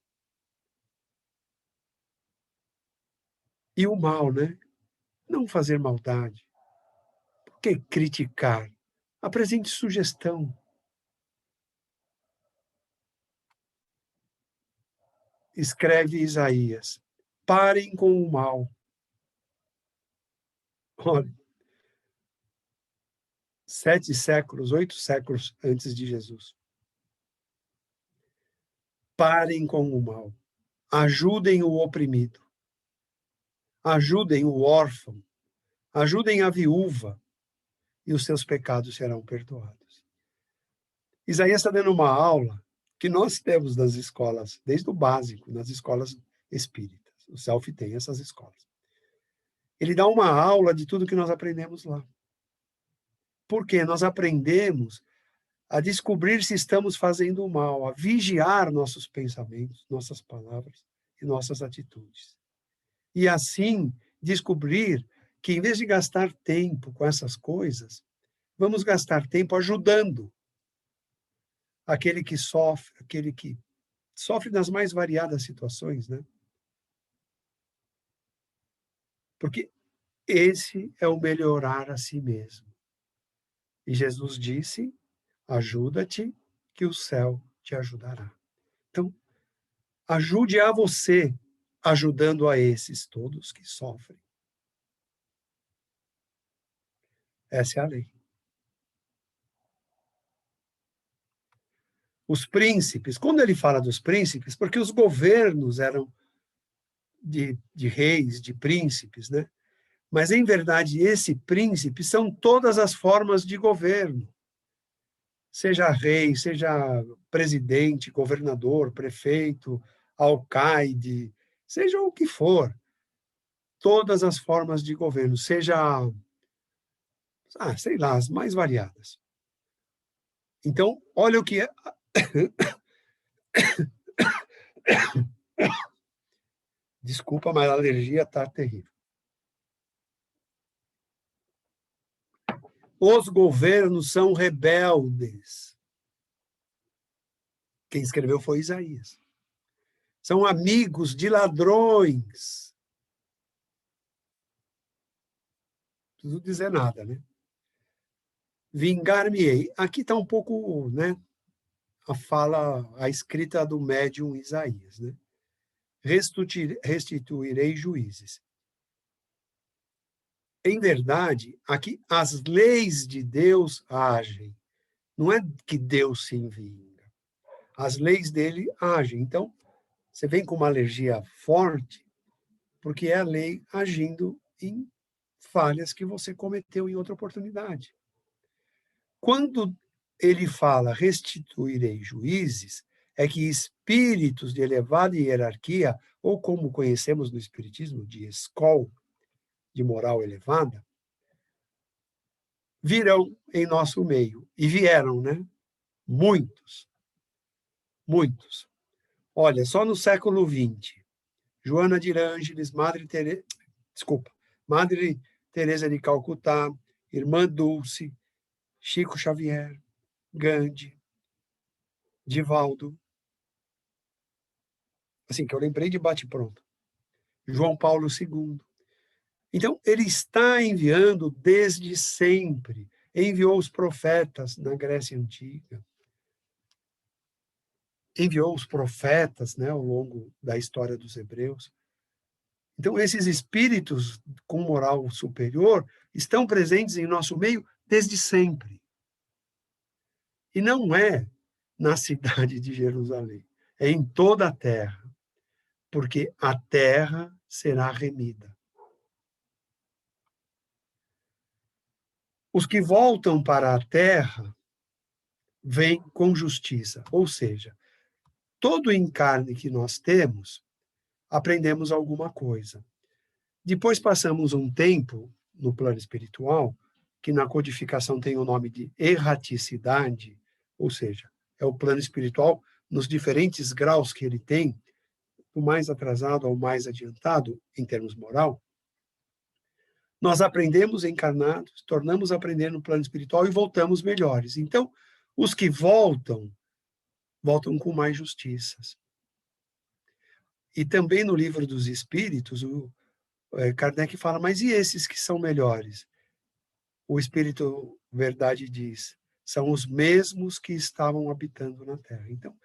E o mal, né? Não fazer maldade. Por que criticar? Apresente sugestão. escreve Isaías: parem com o mal. Olha, 7 séculos, 8 séculos antes de Jesus. Parem com o mal. Ajudem o oprimido. Ajudem o órfão. Ajudem a viúva. E os seus pecados serão perdoados. Isaías está dando uma aula que nós temos nas escolas, desde o básico, nas escolas espíritas. O Self tem essas escolas. Ele dá uma aula de tudo que nós aprendemos lá. Porque nós aprendemos a descobrir se estamos fazendo o mal, a vigiar nossos pensamentos, nossas palavras e nossas atitudes. E assim descobrir que, em vez de gastar tempo com essas coisas, vamos gastar tempo ajudando aquele que sofre nas mais variadas situações, né? Porque esse é o melhorar a si mesmo. E Jesus disse: ajuda-te, que o céu te ajudará. Então, ajude a você, ajudando a esses todos que sofrem. Essa é a lei. Os príncipes, quando ele fala dos príncipes, porque os governos eram de reis, de príncipes, né? Mas, em verdade, esse príncipe são todas as formas de governo. Seja rei, seja presidente, governador, prefeito, alcaide, seja o que for. Todas as formas de governo, seja, sei lá, as mais variadas. Então, olha o que é... Desculpa, mas a alergia está terrível. Os governos são rebeldes. Quem escreveu foi Isaías. São amigos de ladrões. Não preciso dizer nada, né? Vingar-me-ei. Aqui está um pouco, né, a escrita do médium Isaías, né? Restituirei juízes. Em verdade, aqui as leis de Deus agem. Não é que Deus se vinga. As leis dele agem. Então, você vem com uma alergia forte, porque é a lei agindo em falhas que você cometeu em outra oportunidade. Quando ele fala restituirei juízes, é que espíritos de elevada hierarquia, ou como conhecemos no Espiritismo, de escol, de moral elevada, virão em nosso meio. E vieram, né? Muitos. Muitos. Olha, só no século XX, Joana de Ângeles, Madre Teresa de Calcutá, Irmã Dulce, Chico Xavier, Gandhi, Divaldo, assim, que eu lembrei de bate-pronto, João Paulo II. Então, ele está enviando desde sempre. Enviou os profetas na Grécia Antiga. Enviou os profetas, né, ao longo da história dos hebreus. Então, esses espíritos com moral superior estão presentes em nosso meio desde sempre. E não é na cidade de Jerusalém, é em toda a terra, porque a terra será remida. Os que voltam para a terra vêm com justiça, ou seja, todo encarne que nós temos, aprendemos alguma coisa. Depois passamos um tempo no plano espiritual, que na codificação tem o nome de erraticidade, ou seja, é o plano espiritual nos diferentes graus que ele tem, do mais atrasado ao mais adiantado, em termos moral. Nós aprendemos encarnados, tornamos a aprender no plano espiritual e voltamos melhores. Então, os que voltam com mais justiças. E também no Livro dos Espíritos, Kardec fala, mas e esses que são melhores? O Espírito Verdade diz, são os mesmos que estavam habitando na Terra. Então,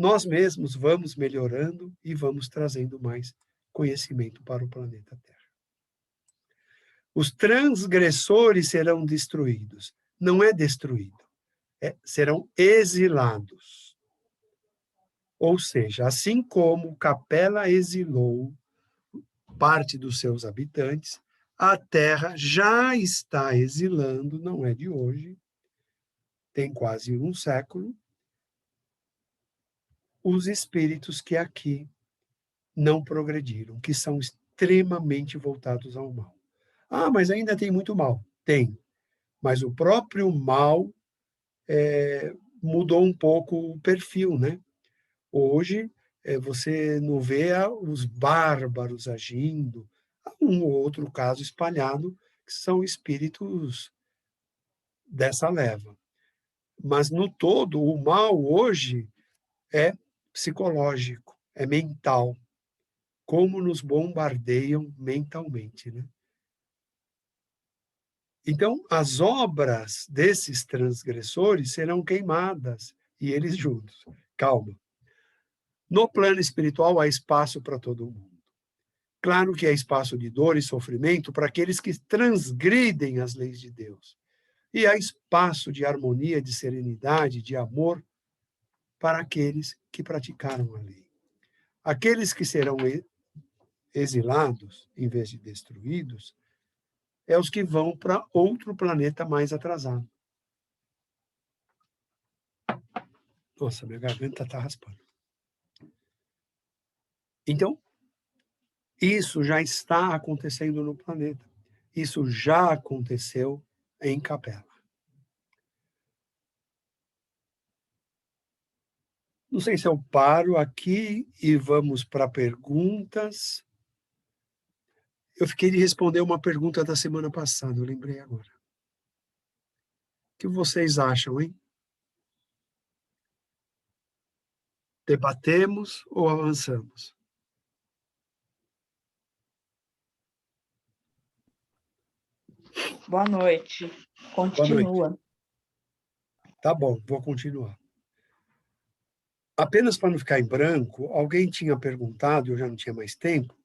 nós mesmos vamos melhorando e vamos trazendo mais conhecimento para o planeta Terra. Os transgressores serão destruídos. Não é destruído, serão exilados. Ou seja, assim como Capela exilou parte dos seus habitantes, a Terra já está exilando, não é de hoje, tem quase um século, os espíritos que aqui não progrediram, que são extremamente voltados ao mal. Ah, mas ainda tem muito mal. Tem. Mas o próprio mal mudou um pouco o perfil, né? Hoje, você não vê os bárbaros agindo, há um ou outro caso espalhado, que são espíritos dessa leva. Mas, no todo, o mal hoje é psicológico, é mental. Como nos bombardeiam mentalmente, né? Então, as obras desses transgressores serão queimadas, e eles juntos. Calma. No plano espiritual há espaço para todo mundo. Claro que há espaço de dor e sofrimento para aqueles que transgridem as leis de Deus. E há espaço de harmonia, de serenidade, de amor para aqueles que praticaram a lei. Aqueles que serão exilados, em vez de destruídos, é os que vão para outro planeta mais atrasado. Nossa, minha garganta está raspando. Então, isso já está acontecendo no planeta. Isso já aconteceu em Capela. Não sei se eu paro aqui e vamos para perguntas. Eu fiquei de responder uma pergunta da semana passada, eu lembrei agora. O que vocês acham, hein? Debatemos ou avançamos?
Boa noite.
Boa noite.
Continua.
Tá bom, vou continuar. Apenas para não ficar em branco, alguém tinha perguntado, eu já não tinha mais tempo,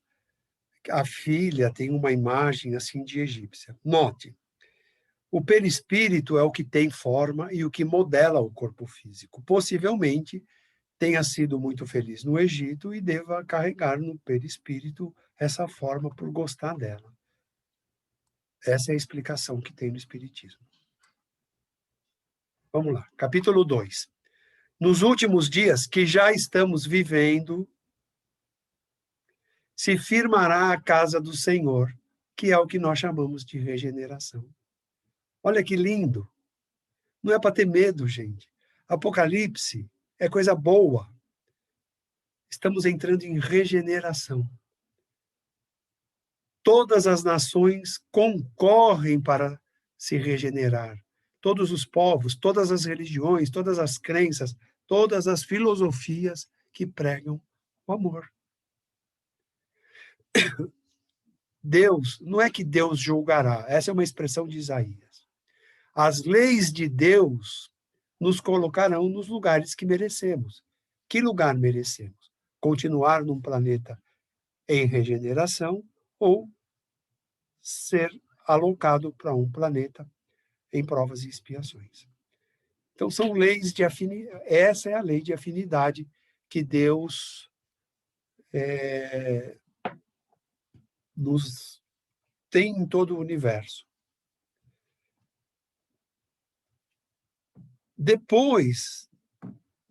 a filha tem uma imagem assim de egípcia. Note, o perispírito é o que tem forma e o que modela o corpo físico. Possivelmente tenha sido muito feliz no Egito e deva carregar no perispírito essa forma por gostar dela. Essa é a explicação que tem no Espiritismo. Vamos lá, capítulo 2. Nos últimos dias que já estamos vivendo, se firmará a casa do Senhor, que é o que nós chamamos de regeneração. Olha que lindo. Não é para ter medo, gente. Apocalipse é coisa boa. Estamos entrando em regeneração. Todas as nações concorrem para se regenerar. Todos os povos, todas as religiões, todas as crenças, todas as filosofias que pregam o amor. Deus, não é que Deus julgará, essa é uma expressão de Isaías. As leis de Deus nos colocarão nos lugares que merecemos. Que lugar merecemos? Continuar num planeta em regeneração ou ser alocado para um planeta em provas e expiações. Então, são leis de afinidade. Essa é a lei de afinidade que Deus nos tem em todo o universo. Depois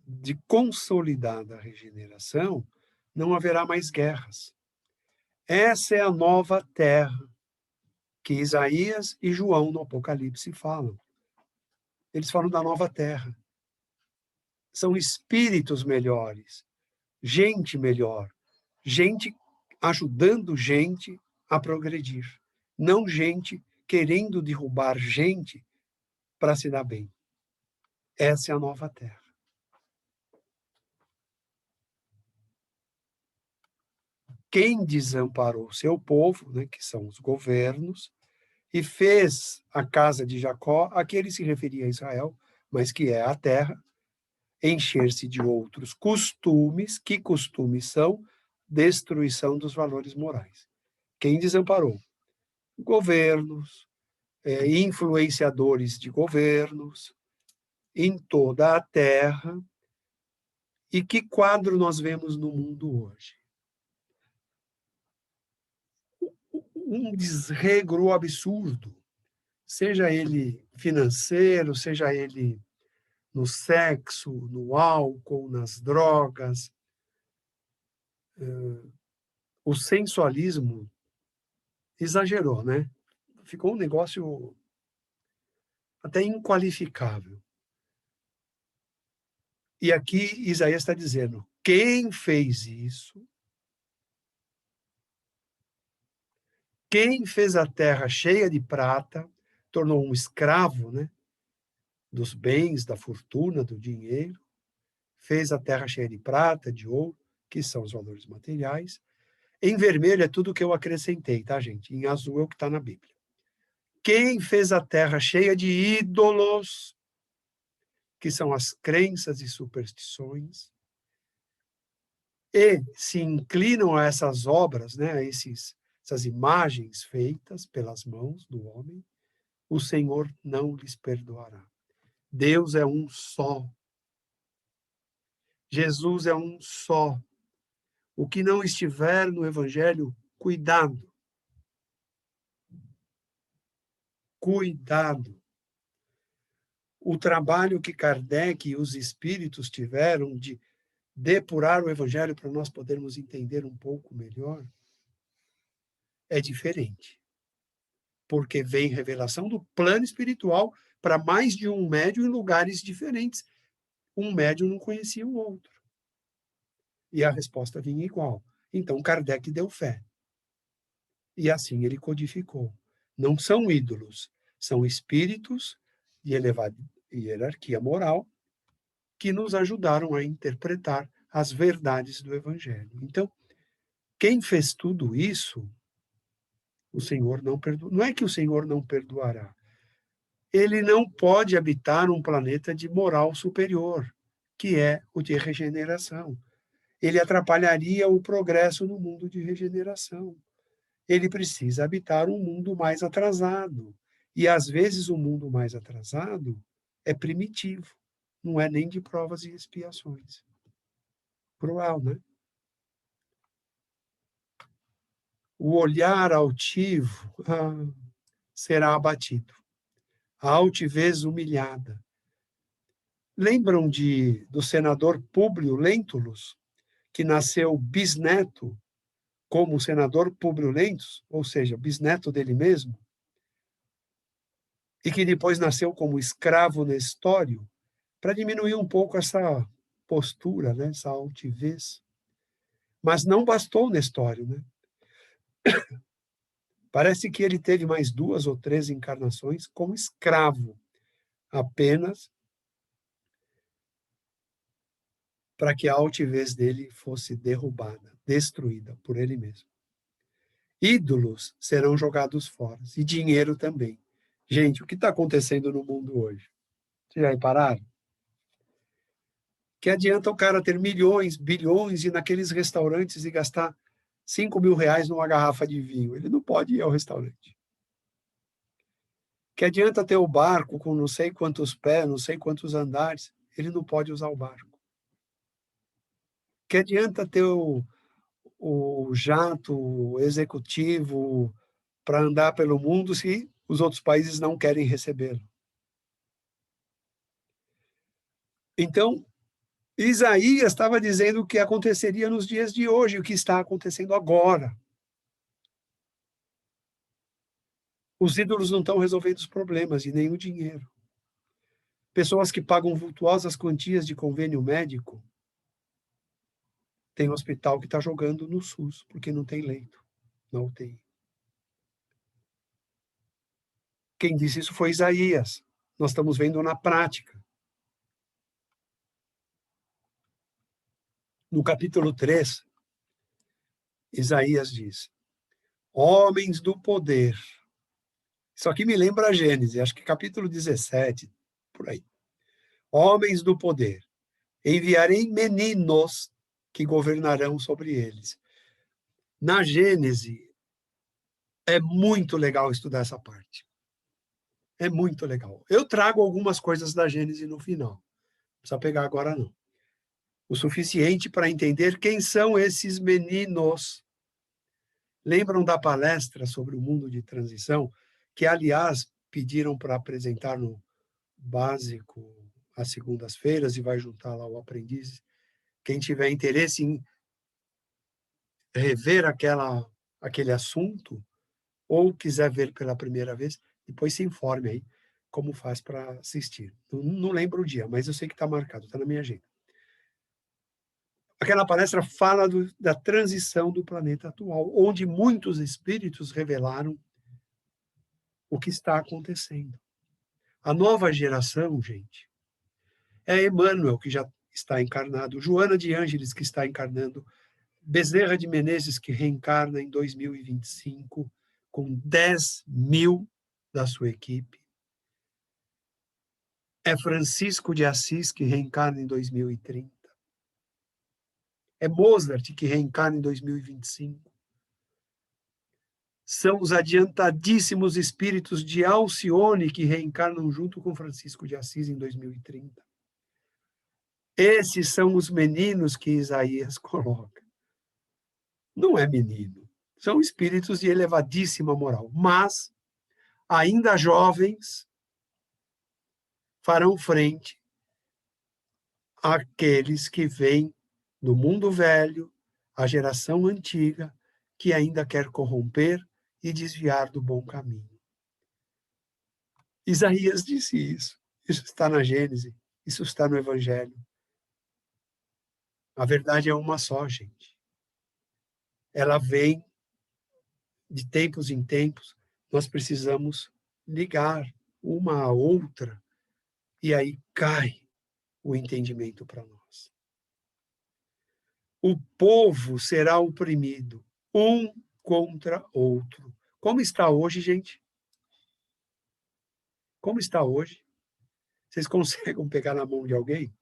de consolidada a regeneração, não haverá mais guerras. Essa é a nova terra que Isaías e João no Apocalipse falam. Eles falam da nova terra. São espíritos melhores, gente melhor, gente ajudando gente a progredir, não gente querendo derrubar gente para se dar bem. Essa é a nova terra. Quem desamparou seu povo, né, que são os governos, e fez a casa de Jacó, a que ele se referia a Israel, mas que é a terra, encher-se de outros costumes. Que costumes são? Destruição dos valores morais. Quem desamparou? Governos, influenciadores de governos, em toda a Terra. E que quadro nós vemos no mundo hoje? Um desregro absurdo, seja ele financeiro, seja ele no sexo, no álcool, nas drogas. O sensualismo exagerou, né? Ficou um negócio até inqualificável. E aqui Isaías está dizendo, quem fez isso? Quem fez a terra cheia de prata, tornou um escravo, né, dos bens, da fortuna, do dinheiro, fez a terra cheia de prata, de ouro, que são os valores materiais. Em vermelho é tudo que eu acrescentei, tá, gente? Em azul é o que está na Bíblia. Quem fez a terra cheia de ídolos, que são as crenças e superstições, e se inclinam a essas obras, né, a essas imagens feitas pelas mãos do homem, o Senhor não lhes perdoará. Deus é um só. Jesus é um só. O que não estiver no Evangelho, cuidado. Cuidado. O trabalho que Kardec e os espíritos tiveram de depurar o Evangelho para nós podermos entender um pouco melhor é diferente. Porque vem revelação do plano espiritual para mais de um médium em lugares diferentes. Um médium não conhecia o outro. E a resposta vinha igual. Então, Kardec deu fé. E assim ele codificou. Não são ídolos, são espíritos de elevada hierarquia moral que nos ajudaram a interpretar as verdades do Evangelho. Então, quem fez tudo isso, o Senhor não perdoa. Não é que o Senhor não perdoará. Ele não pode habitar um planeta de moral superior, que é o de regeneração. Ele atrapalharia o progresso no mundo de regeneração. Ele precisa habitar um mundo mais atrasado. E, às vezes, o mundo mais atrasado é primitivo, não é nem de provas e expiações. Cruel, né? O olhar altivo será abatido. A altivez humilhada. Lembram do senador Públio Lentulus, que nasceu bisneto como o senador Públio Lentulus, ou seja, bisneto dele mesmo, e que depois nasceu como escravo Nestório, para diminuir um pouco essa postura, né, essa altivez. Mas não bastou Nestório, né? Parece que ele teve mais 2 ou 3 encarnações como escravo, apenas para que a altivez dele fosse derrubada, destruída por ele mesmo. Ídolos serão jogados fora, e dinheiro também. Gente, o que está acontecendo no mundo hoje? Vocês já repararam? Que adianta o cara ter milhões, bilhões, e ir naqueles restaurantes e gastar 5 mil reais numa garrafa de vinho? Ele não pode ir ao restaurante. Que adianta ter o barco com não sei quantos pés, não sei quantos andares? Ele não pode usar o barco. Que adianta ter o jato executivo para andar pelo mundo se os outros países não querem recebê-lo? Então, Isaías estava dizendo o que aconteceria nos dias de hoje, o que está acontecendo agora. Os ídolos não estão resolvendo os problemas e nem o dinheiro. Pessoas que pagam vultuosas quantias de convênio médico, tem hospital que está jogando no SUS, porque não tem leito na UTI. Quem disse isso foi Isaías. Nós estamos vendo na prática. No capítulo 3, Isaías diz: homens do poder. Isso aqui me lembra a Gênesis, acho que capítulo 17, por aí. Homens do poder, Enviarei meninos que governarão sobre eles. Na Gênese, é muito legal estudar essa parte. É muito legal. Eu trago algumas coisas da Gênese no final. Não precisa pegar agora, não. O suficiente para entender quem são esses meninos. Lembram da palestra sobre o mundo de transição, que, aliás, pediram para apresentar no básico às segundas-feiras e vai juntar lá o aprendiz. Quem tiver interesse em rever aquele assunto ou quiser ver pela primeira vez, depois se informe aí como faz para assistir. Não lembro o dia, mas eu sei que está marcado, está na minha agenda. Aquela palestra fala da transição do planeta atual, onde muitos espíritos revelaram o que está acontecendo. A nova geração, gente, é Emmanuel, que já está encarnado, Joana de Ângeles, que está encarnando, Bezerra de Menezes, que reencarna em 2025, com 10.000 da sua equipe. É Francisco de Assis, que reencarna em 2030. É Mozart, que reencarna em 2025. São os adiantadíssimos espíritos de Alcione, que reencarnam junto com Francisco de Assis em 2030. Esses são os meninos que Isaías coloca. Não é menino. São espíritos de elevadíssima moral, mas, ainda jovens, farão frente àqueles que vêm do mundo velho, a geração antiga, que ainda quer corromper e desviar do bom caminho. Isaías disse isso. Isso está na Gênese, isso está no Evangelho. A verdade é uma só, gente. Ela vem de tempos em tempos, nós precisamos ligar uma à outra, e aí cai o entendimento para nós. O povo será oprimido, um contra outro. Como está hoje, gente? Como está hoje? Vocês conseguem pegar na mão de alguém?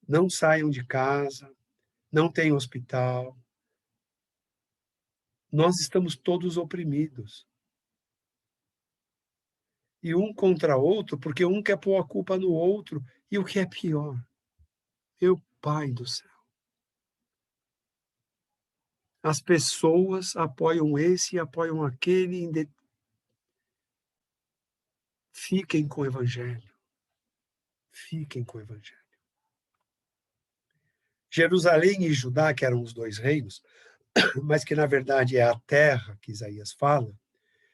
Não saiam de casa, não tem hospital. Nós estamos todos oprimidos. E um contra outro, porque um quer pôr a culpa no outro. E o que é pior? Meu Pai do céu. As pessoas apoiam esse e apoiam aquele. Fiquem com o Evangelho. Fiquem com o Evangelho. Jerusalém e Judá, que eram os dois reinos, mas que na verdade é a terra que Isaías fala,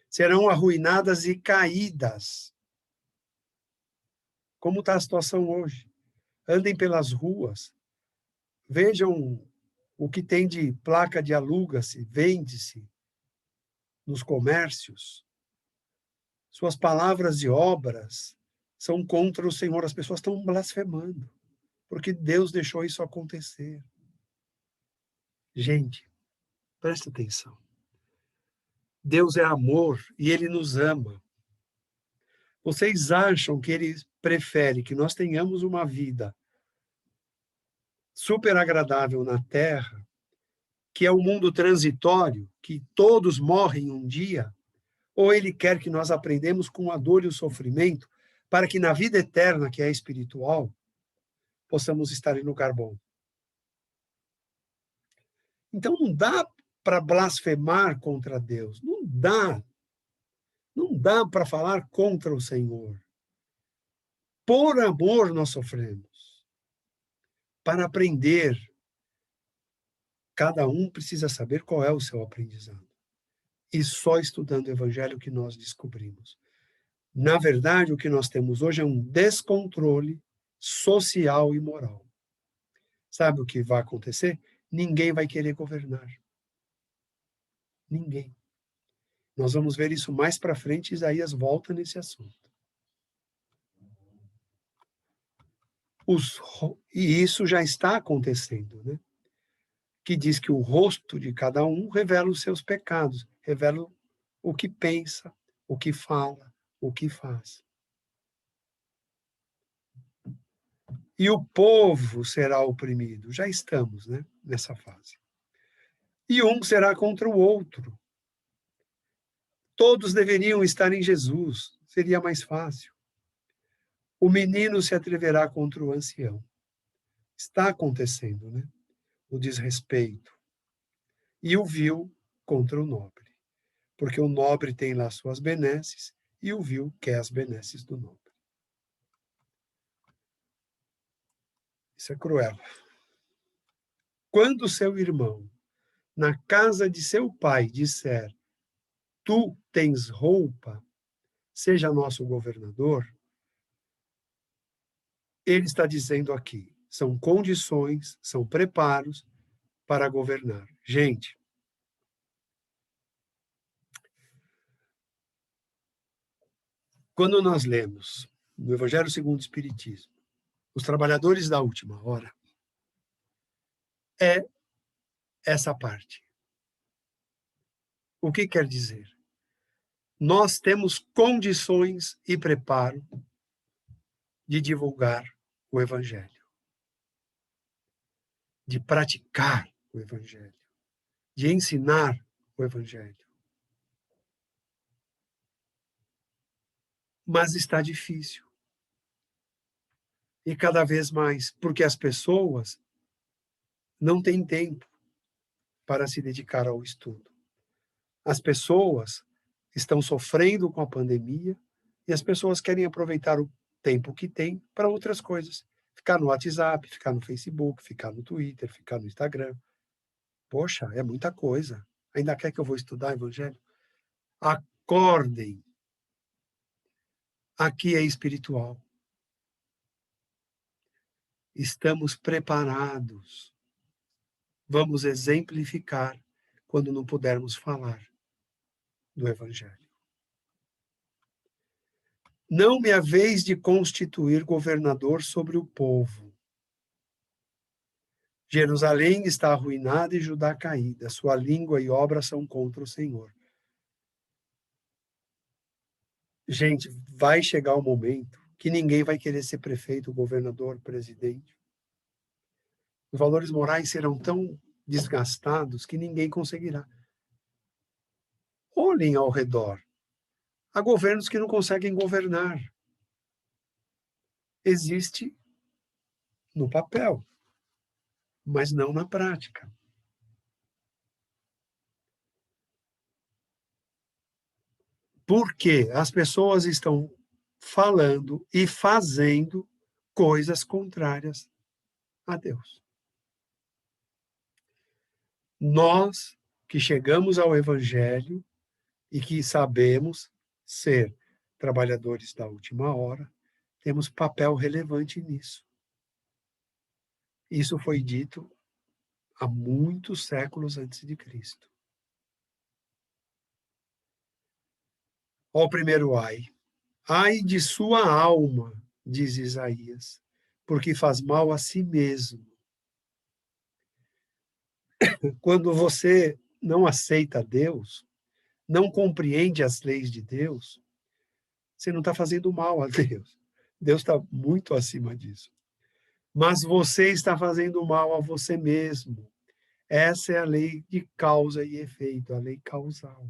serão arruinadas e caídas. Como está a situação hoje? Andem pelas ruas, vejam o que tem de placa de aluga-se, vende-se nos comércios. Suas palavras e obras são contra o Senhor. As pessoas estão blasfemando, porque Deus deixou isso acontecer. Gente, presta atenção. Deus é amor e Ele nos ama. Vocês acham que Ele prefere que nós tenhamos uma vida super agradável na Terra, que é um mundo transitório, que todos morrem um dia, ou Ele quer que nós aprendemos com a dor e o sofrimento, para que na vida eterna, que é espiritual, possamos estar em lugar bom? Então não dá para blasfemar contra Deus, não dá. Não dá para falar contra o Senhor. Por amor nós sofremos. Para aprender, cada um precisa saber qual é o seu aprendizado. E só estudando o Evangelho que nós descobrimos. Na verdade, o que nós temos hoje é um descontrole social e moral. Sabe o que vai acontecer? Ninguém vai querer governar. Ninguém. Nós vamos ver isso mais para frente, Isaías volta nesse assunto. E isso já está acontecendo, né? Que diz que o rosto de cada um revela os seus pecados, revela o que pensa, o que fala, o que faz. e o povo será oprimido. Já estamos, né, nessa fase. E um será contra o outro. Todos deveriam estar em Jesus, seria mais fácil. O menino se atreverá contra o ancião. Está acontecendo, né? O desrespeito. E o vil contra o nobre. Porque o nobre tem lá suas benesses e o vil quer as benesses do nobre. Isso é cruel. Quando seu irmão, na casa de seu pai, disser: tu tens roupa, seja nosso governador, ele está dizendo aqui, são condições, são preparos para governar. Gente, quando nós lemos no Evangelho segundo o Espiritismo, os trabalhadores da última hora, é essa parte. O que quer dizer? Nós temos condições e preparo de divulgar o Evangelho, de praticar o Evangelho, de ensinar o Evangelho. Mas está difícil. E cada vez mais, porque as pessoas não têm tempo para se dedicar ao estudo. As pessoas estão sofrendo com a pandemia e as pessoas querem aproveitar o tempo que têm para outras coisas. Ficar no WhatsApp, ficar no Facebook, ficar no Twitter, ficar no Instagram. Poxa, é muita coisa. Ainda quer que eu vou estudar Evangelho? Acordem. Aqui é espiritual. Estamos preparados. Vamos exemplificar quando não pudermos falar do Evangelho. Não me haveis de constituir governador sobre o povo. Jerusalém está arruinada e Judá caída. Sua língua e obra são contra o Senhor. Gente, vai chegar o momento que ninguém vai querer ser prefeito, governador, presidente. Os valores morais serão tão desgastados que ninguém conseguirá. Olhem ao redor. Há governos que não conseguem governar. Existe no papel, mas não na prática. Porque as pessoas estão falando e fazendo coisas contrárias a Deus. Nós que chegamos ao Evangelho e que sabemos ser trabalhadores da última hora, temos papel relevante nisso. Isso foi dito há muitos séculos antes de Cristo. Ó o primeiro ai. Ai de sua alma, diz Isaías, porque faz mal a si mesmo. Quando você não aceita Deus, não compreende as leis de Deus, você não está fazendo mal a Deus. Deus está muito acima disso. Mas você está fazendo mal a você mesmo. Essa é a lei de causa e efeito, a lei causal.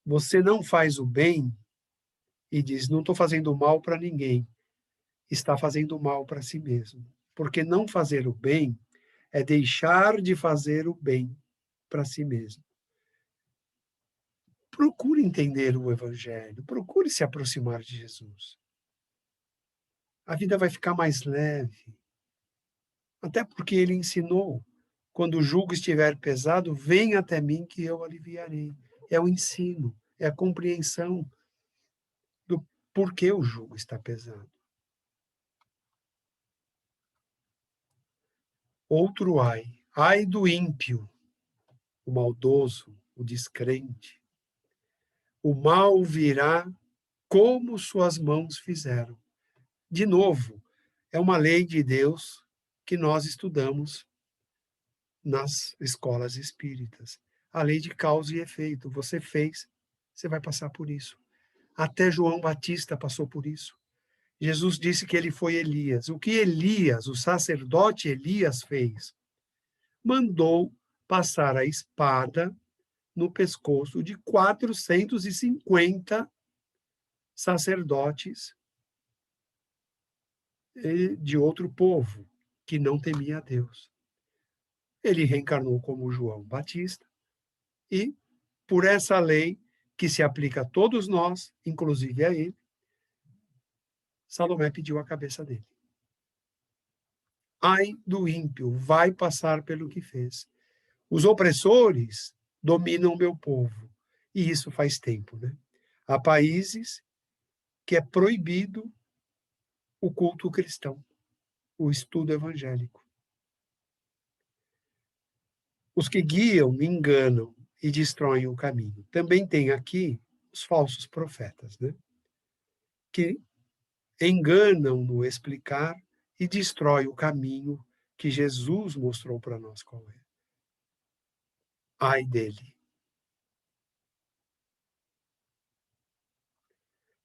Você não faz o bem e diz, não estou fazendo mal para ninguém. Está fazendo mal para si mesmo. Porque não fazer o bem é deixar de fazer o bem para si mesmo. Procure entender o Evangelho, procure se aproximar de Jesus. A vida vai ficar mais leve. Até porque ele ensinou, quando o jugo estiver pesado, venha até mim que eu aliviarei. É o ensino, é a compreensão do porquê o jugo está pesado. Outro ai, ai do ímpio, o maldoso, o descrente. O mal virá como suas mãos fizeram. De novo, é uma lei de Deus que nós estudamos nas escolas espíritas. A lei de causa e efeito. Você fez, você vai passar por isso. Até João Batista passou por isso. Jesus disse que ele foi Elias. O que Elias, o sacerdote Elias, fez? Mandou passar a espada no pescoço de 450 sacerdotes de outro povo, que não temia a Deus. Ele reencarnou como João Batista e, por essa lei que se aplica a todos nós, inclusive a ele, Salomé pediu a cabeça dele. Ai do ímpio, vai passar pelo que fez. Os opressores dominam o meu povo. E isso faz tempo, né? Há países que é proibido o culto cristão, o estudo evangélico. Os que guiam, enganam e destroem o caminho. Também tem aqui os falsos profetas, né? Que enganam no explicar e destrói o caminho que Jesus mostrou para nós qual é. Ai dele.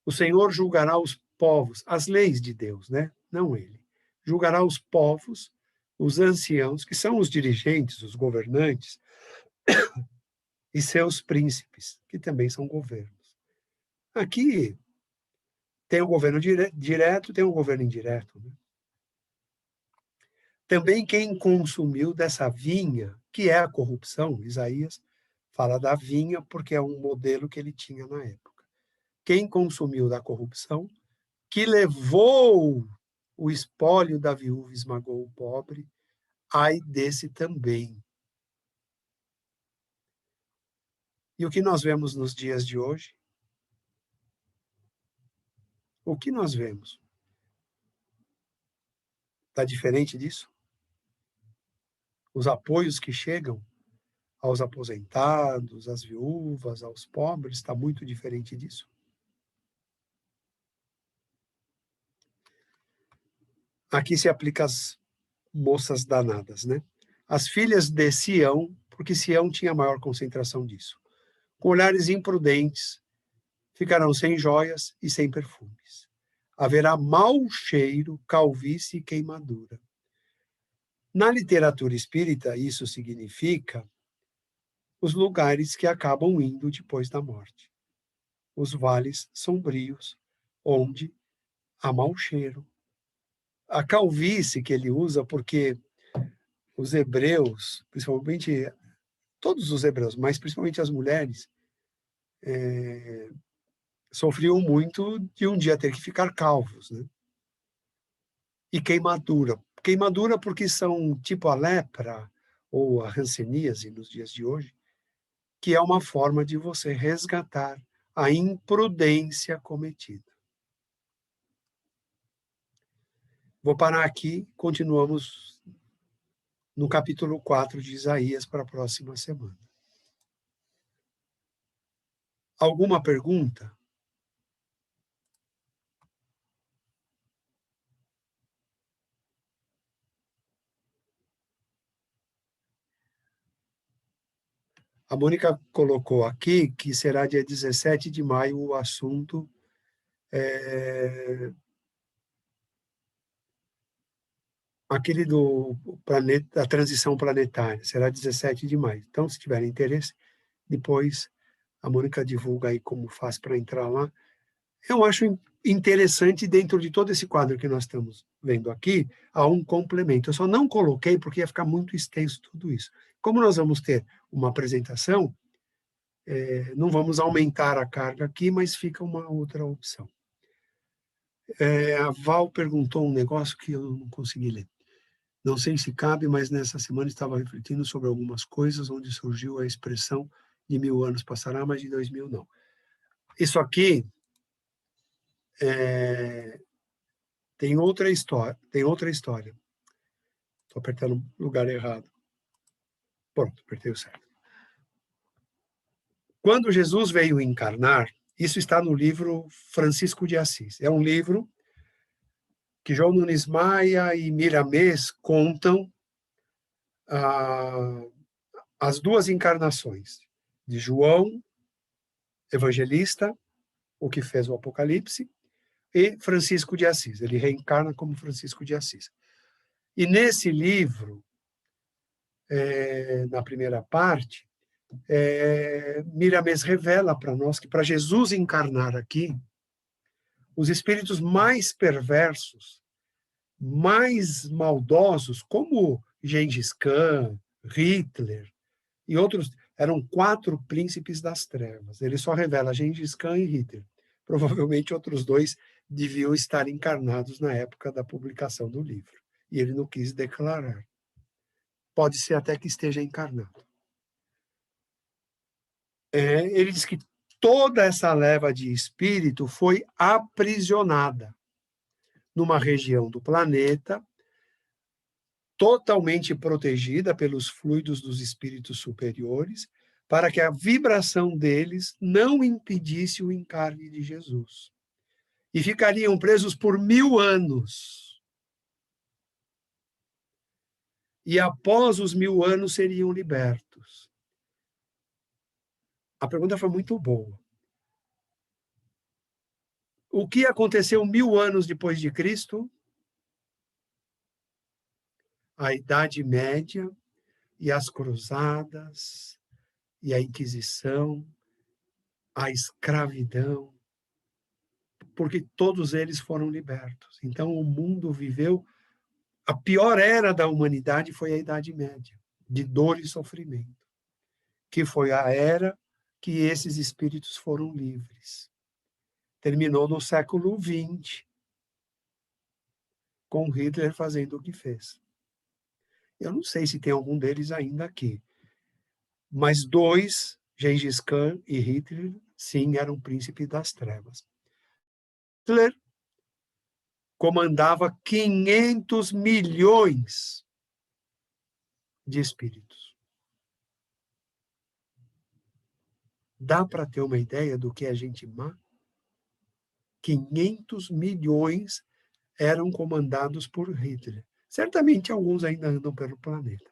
O Senhor julgará os povos, as leis de Deus, né? Não ele. Julgará os povos, os anciãos, que são os dirigentes, os governantes, e seus príncipes, que também são governos. Aqui tem o governo direto, tem o governo indireto, né? Também quem consumiu dessa vinha, que é a corrupção, Isaías fala da vinha porque é um modelo que ele tinha na época. Quem consumiu da corrupção, que levou o espólio da viúva, esmagou o pobre, ai desse também. E o que nós vemos nos dias de hoje? O que nós vemos? Está diferente disso? Os apoios que chegam aos aposentados, às viúvas, aos pobres, está muito diferente disso? Aqui se aplica as moças danadas, né? As filhas de Sião, porque Sião tinha maior concentração disso. Com olhares imprudentes, ficarão sem joias e sem perfumes. Haverá mau cheiro, calvície e queimadura. Na literatura espírita, isso significa os lugares que acabam indo depois da morte. Os vales sombrios, onde há mau cheiro. A calvície que ele usa, porque os hebreus, principalmente, todos os hebreus, mas principalmente as mulheres, sofriam muito de um dia ter que ficar calvos, né? E queimadura. Queimadura porque são tipo a lepra ou a hanseníase nos dias de hoje, que é uma forma de você resgatar a imprudência cometida. Vou parar aqui, continuamos no capítulo 4 de Isaías para a próxima semana. Alguma pergunta? A Mônica colocou aqui que será dia 17 de maio o assunto aquele do planeta, da transição planetária, será 17 de maio. Então, se tiverem interesse, depois a Mônica divulga aí como faz para entrar lá. Eu acho interessante, dentro de todo esse quadro que nós estamos vendo aqui, há um complemento. Eu só não coloquei porque ia ficar muito extenso tudo isso. Como nós vamos ter uma apresentação, não vamos aumentar a carga aqui, mas fica uma outra opção. A Val perguntou um negócio que eu não consegui ler. Não sei se cabe, mas nessa semana estava refletindo sobre algumas coisas onde surgiu a expressão de 1000 anos passará, mas de 2000 não. Isso aqui tem outra história. Estou apertando o lugar errado. Pronto, apertei o certo. Quando Jesus veio encarnar, isso está no livro Francisco de Assis. É um livro que João Nunes Maia e Miramês contam as duas encarnações de João, evangelista, o que fez o Apocalipse, e Francisco de Assis. Ele reencarna como Francisco de Assis. E nesse livro, na primeira parte, Miramês revela para nós que para Jesus encarnar aqui, os espíritos mais perversos, mais maldosos, como Gengis Khan, Hitler e outros, eram 4 príncipes das trevas. Ele só revela Gengis Khan e Hitler. Provavelmente outros 2 deviam estar encarnados na época da publicação do livro. E ele não quis declarar. Pode ser até que esteja encarnado. Ele diz que toda essa leva de espírito foi aprisionada numa região do planeta totalmente protegida pelos fluidos dos espíritos superiores, para que a vibração deles não impedisse o encarne de Jesus. E ficariam presos por 1000 anos. E após os 1000 anos seriam libertos. A pergunta foi muito boa. O que aconteceu 1000 anos depois de Cristo? A Idade Média e as cruzadas, e a Inquisição, a escravidão, porque todos eles foram libertos. Então o mundo viveu, a pior era da humanidade foi a Idade Média, de dor e sofrimento, que foi a era que esses espíritos foram livres. Terminou no século XX, com Hitler fazendo o que fez. Eu não sei se tem algum deles ainda aqui, mas 2, Gengis Khan e Hitler, sim, eram príncipes das trevas. Hitler comandava 500 milhões de espíritos. Dá para ter uma ideia do que é gente má? 500 milhões eram comandados por Hitler. Certamente alguns ainda andam pelo planeta.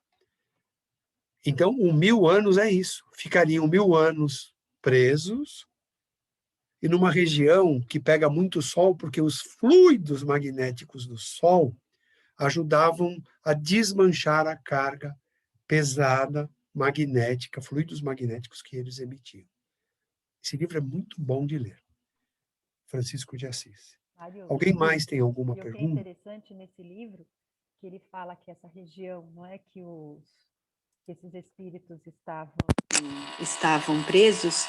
Então, 1000 anos é isso. Ficariam 1000 anos presos e numa região que pega muito sol, porque os fluidos magnéticos do sol ajudavam a desmanchar a carga pesada, magnética, fluidos magnéticos que eles emitiam. Esse livro é muito bom de ler. Francisco de Assis.
Mário,
Alguém mais tem alguma
e o que é
pergunta?
interessante nesse livro, que ele fala que essa região, não é que que esses espíritos
Estavam presos,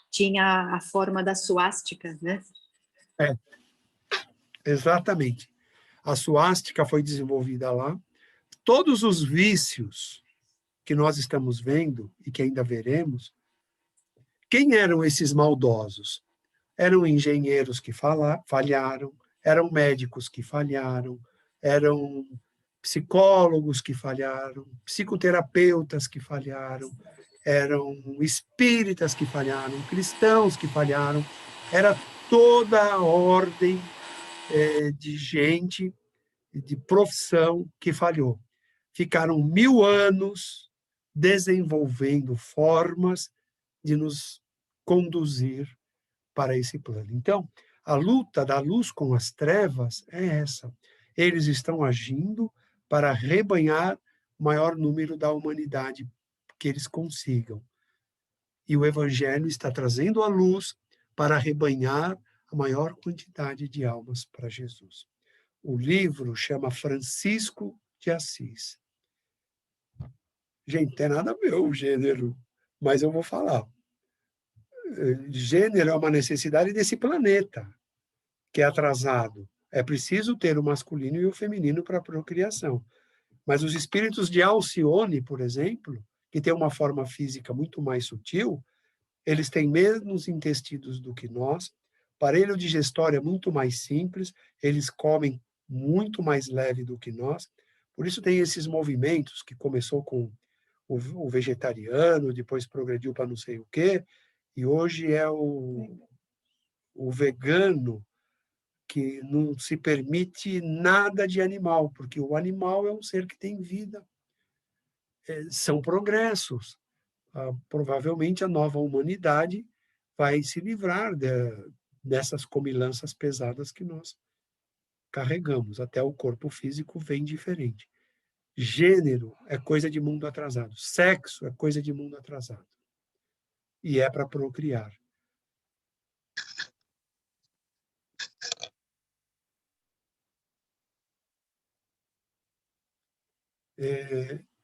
tinha a forma da suástica, né?
Exatamente. A suástica foi desenvolvida lá. Todos os vícios que nós estamos vendo e que ainda veremos, quem eram esses maldosos? Eram engenheiros que falharam, eram médicos que falharam, eram psicólogos que falharam, psicoterapeutas que falharam, eram espíritas que falharam, cristãos que falharam. Era toda a ordem de gente, de profissão que falhou. Ficaram 1000 anos desenvolvendo formas de nos conduzir para esse plano. Então, a luta da luz com as trevas é essa. Eles estão agindo para arrebanhar o maior número da humanidade que eles consigam. E o Evangelho está trazendo a luz para arrebanhar a maior quantidade de almas para Jesus. O livro chama Francisco de Assis. Gente, não tem nada a ver o gênero, mas eu vou falar. Gênero é uma necessidade desse planeta, que é atrasado. É preciso ter o masculino e o feminino para a procriação. Mas os espíritos de Alcione, por exemplo, que tem uma forma física muito mais sutil, eles têm menos intestinos do que nós, aparelho digestório é muito mais simples, eles comem muito mais leve do que nós, por isso tem esses movimentos que começou com o vegetariano, depois progrediu para não sei o quê, e hoje é o vegano, que não se permite nada de animal, porque o animal é um ser que tem vida. São progressos. Provavelmente a nova humanidade vai se livrar dessas comilanças pesadas que nós carregamos. Até o corpo físico vem diferente. Gênero é coisa de mundo atrasado. Sexo é coisa de mundo atrasado. E é para procriar.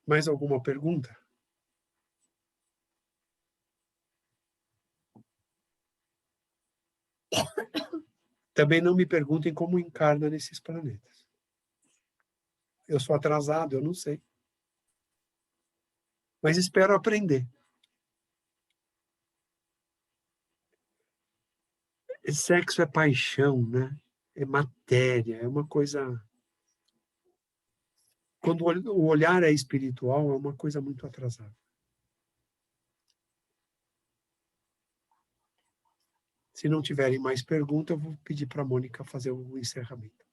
Mais alguma pergunta? Também não me perguntem como encarna nesses planetas. Eu sou atrasado, eu não sei. Mas espero aprender. Sexo é paixão, né? É matéria, é uma coisa... Quando o olhar é espiritual, é uma coisa muito atrasada. Se não tiverem mais perguntas, eu vou pedir para a Mônica fazer o encerramento.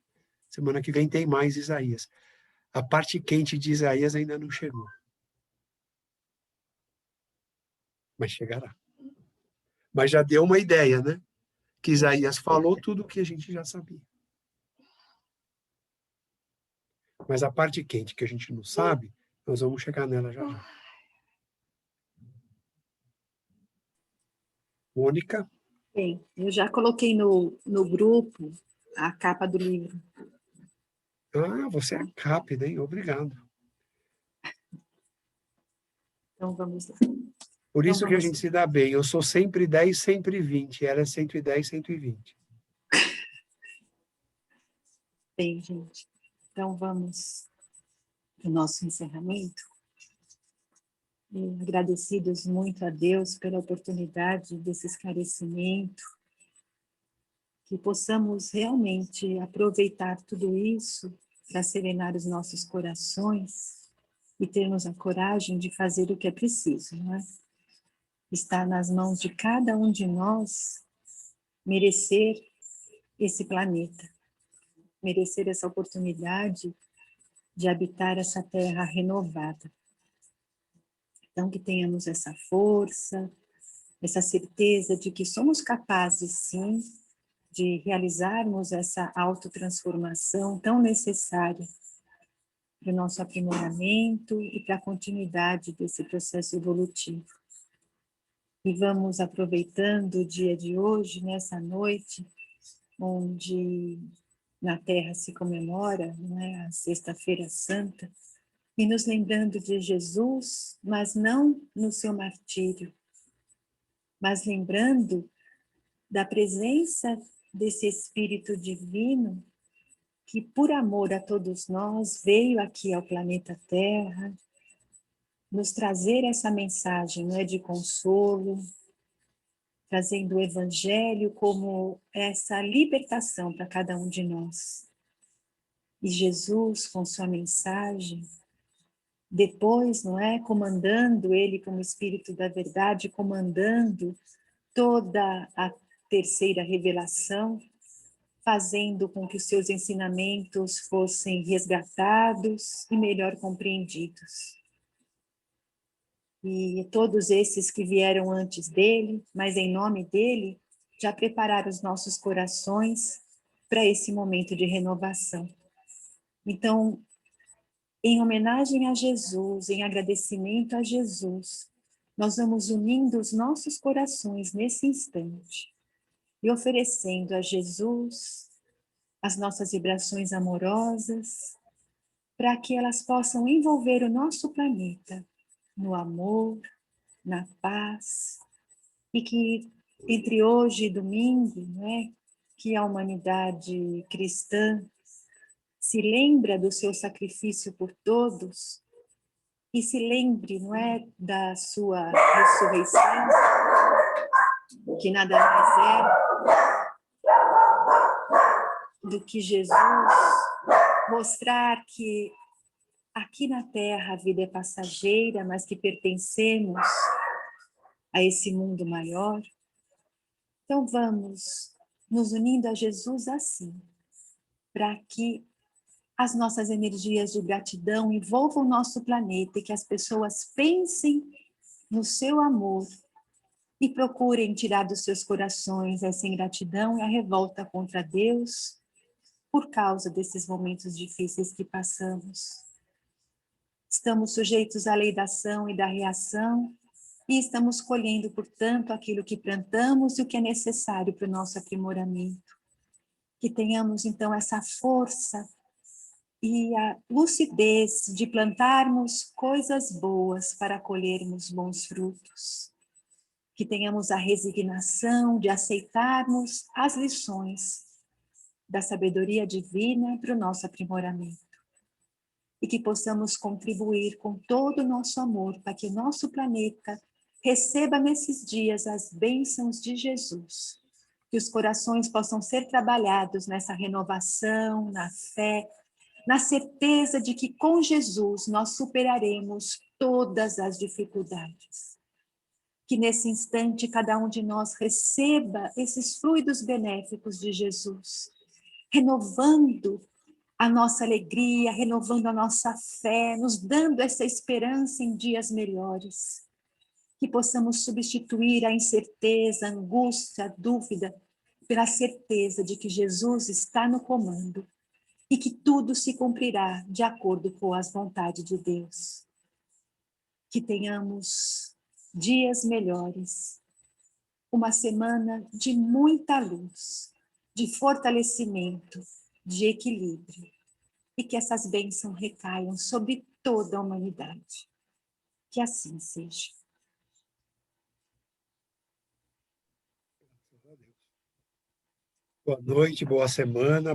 Semana que vem tem mais Isaías. A parte quente de Isaías ainda não chegou. Mas chegará. Mas já deu uma ideia, né? Que Isaías falou tudo o que a gente já sabia. Mas a parte quente que a gente não sabe, nós vamos chegar nela já já. Mônica?
Bem, eu já coloquei no grupo a capa do livro.
Ah, você é rápida, hein? Obrigado.
Então, vamos lá.
Por
Então,
isso que a gente se dá bem. Eu sou sempre 10, sempre 20. Ela é 110, 120.
Bem, gente. Então, vamos para o nosso encerramento. E agradecidos muito a Deus pela oportunidade desse esclarecimento, que possamos realmente aproveitar tudo isso para serenar os nossos corações e termos a coragem de fazer o que é preciso, não é? Está nas mãos de cada um de nós merecer esse planeta, merecer essa oportunidade de habitar essa terra renovada. Então, que tenhamos essa força, essa certeza de que somos capazes, sim, de realizarmos essa autotransformação tão necessária para o nosso aprimoramento e para a continuidade desse processo evolutivo. E vamos aproveitando o dia de hoje, nessa noite, onde na Terra se comemora, não é, a Sexta-feira Santa, e nos lembrando de Jesus, mas não no seu martírio, mas lembrando da presença desse Espírito Divino que, por amor a todos nós, veio aqui ao planeta Terra nos trazer essa mensagem, não é, de consolo, trazendo o Evangelho como essa libertação para cada um de nós. E Jesus, com sua mensagem, depois, não é, comandando ele como Espírito da Verdade, comandando toda a terceira revelação, fazendo com que os seus ensinamentos fossem resgatados e melhor compreendidos. E todos esses que vieram antes dele, mas em nome dele, já prepararam os nossos corações para esse momento de renovação. Então, em homenagem a Jesus, em agradecimento a Jesus, nós vamos unindo os nossos corações nesse instante e oferecendo a Jesus as nossas vibrações amorosas, para que elas possam envolver o nosso planeta no amor, na paz, e que entre hoje e domingo, né, que a humanidade cristã se lembra do seu sacrifício por todos e se lembre, não é, da sua ressurreição, que nada mais é do que Jesus mostrar que aqui na Terra a vida é passageira, mas que pertencemos a esse mundo maior. Então vamos nos unindo a Jesus assim, para que as nossas energias de gratidão envolvam o nosso planeta e que as pessoas pensem no seu amor e procurem tirar dos seus corações essa ingratidão e a revolta contra Deus por causa desses momentos difíceis que passamos. Estamos sujeitos à lei da ação e da reação e estamos colhendo, portanto, aquilo que plantamos e o que é necessário para o nosso aprimoramento. Que tenhamos, então, essa força e a lucidez de plantarmos coisas boas para colhermos bons frutos. Que tenhamos a resignação de aceitarmos as lições da sabedoria divina para o nosso aprimoramento. E que possamos contribuir com todo o nosso amor para que o nosso planeta receba nesses dias as bênçãos de Jesus. Que os corações possam ser trabalhados nessa renovação, na fé, na certeza de que com Jesus nós superaremos todas as dificuldades. Que nesse instante cada um de nós receba esses fluidos benéficos de Jesus, renovando a nossa alegria, renovando a nossa fé, nos dando essa esperança em dias melhores. Que possamos substituir a incerteza, a angústia, a dúvida, pela certeza de que Jesus está no comando e que tudo se cumprirá de acordo com as vontades de Deus. Que tenhamos dias melhores, uma semana de muita luz, de fortalecimento, de equilíbrio, e que essas bênçãos recaiam sobre toda a humanidade. Que assim seja.
Boa noite, boa semana.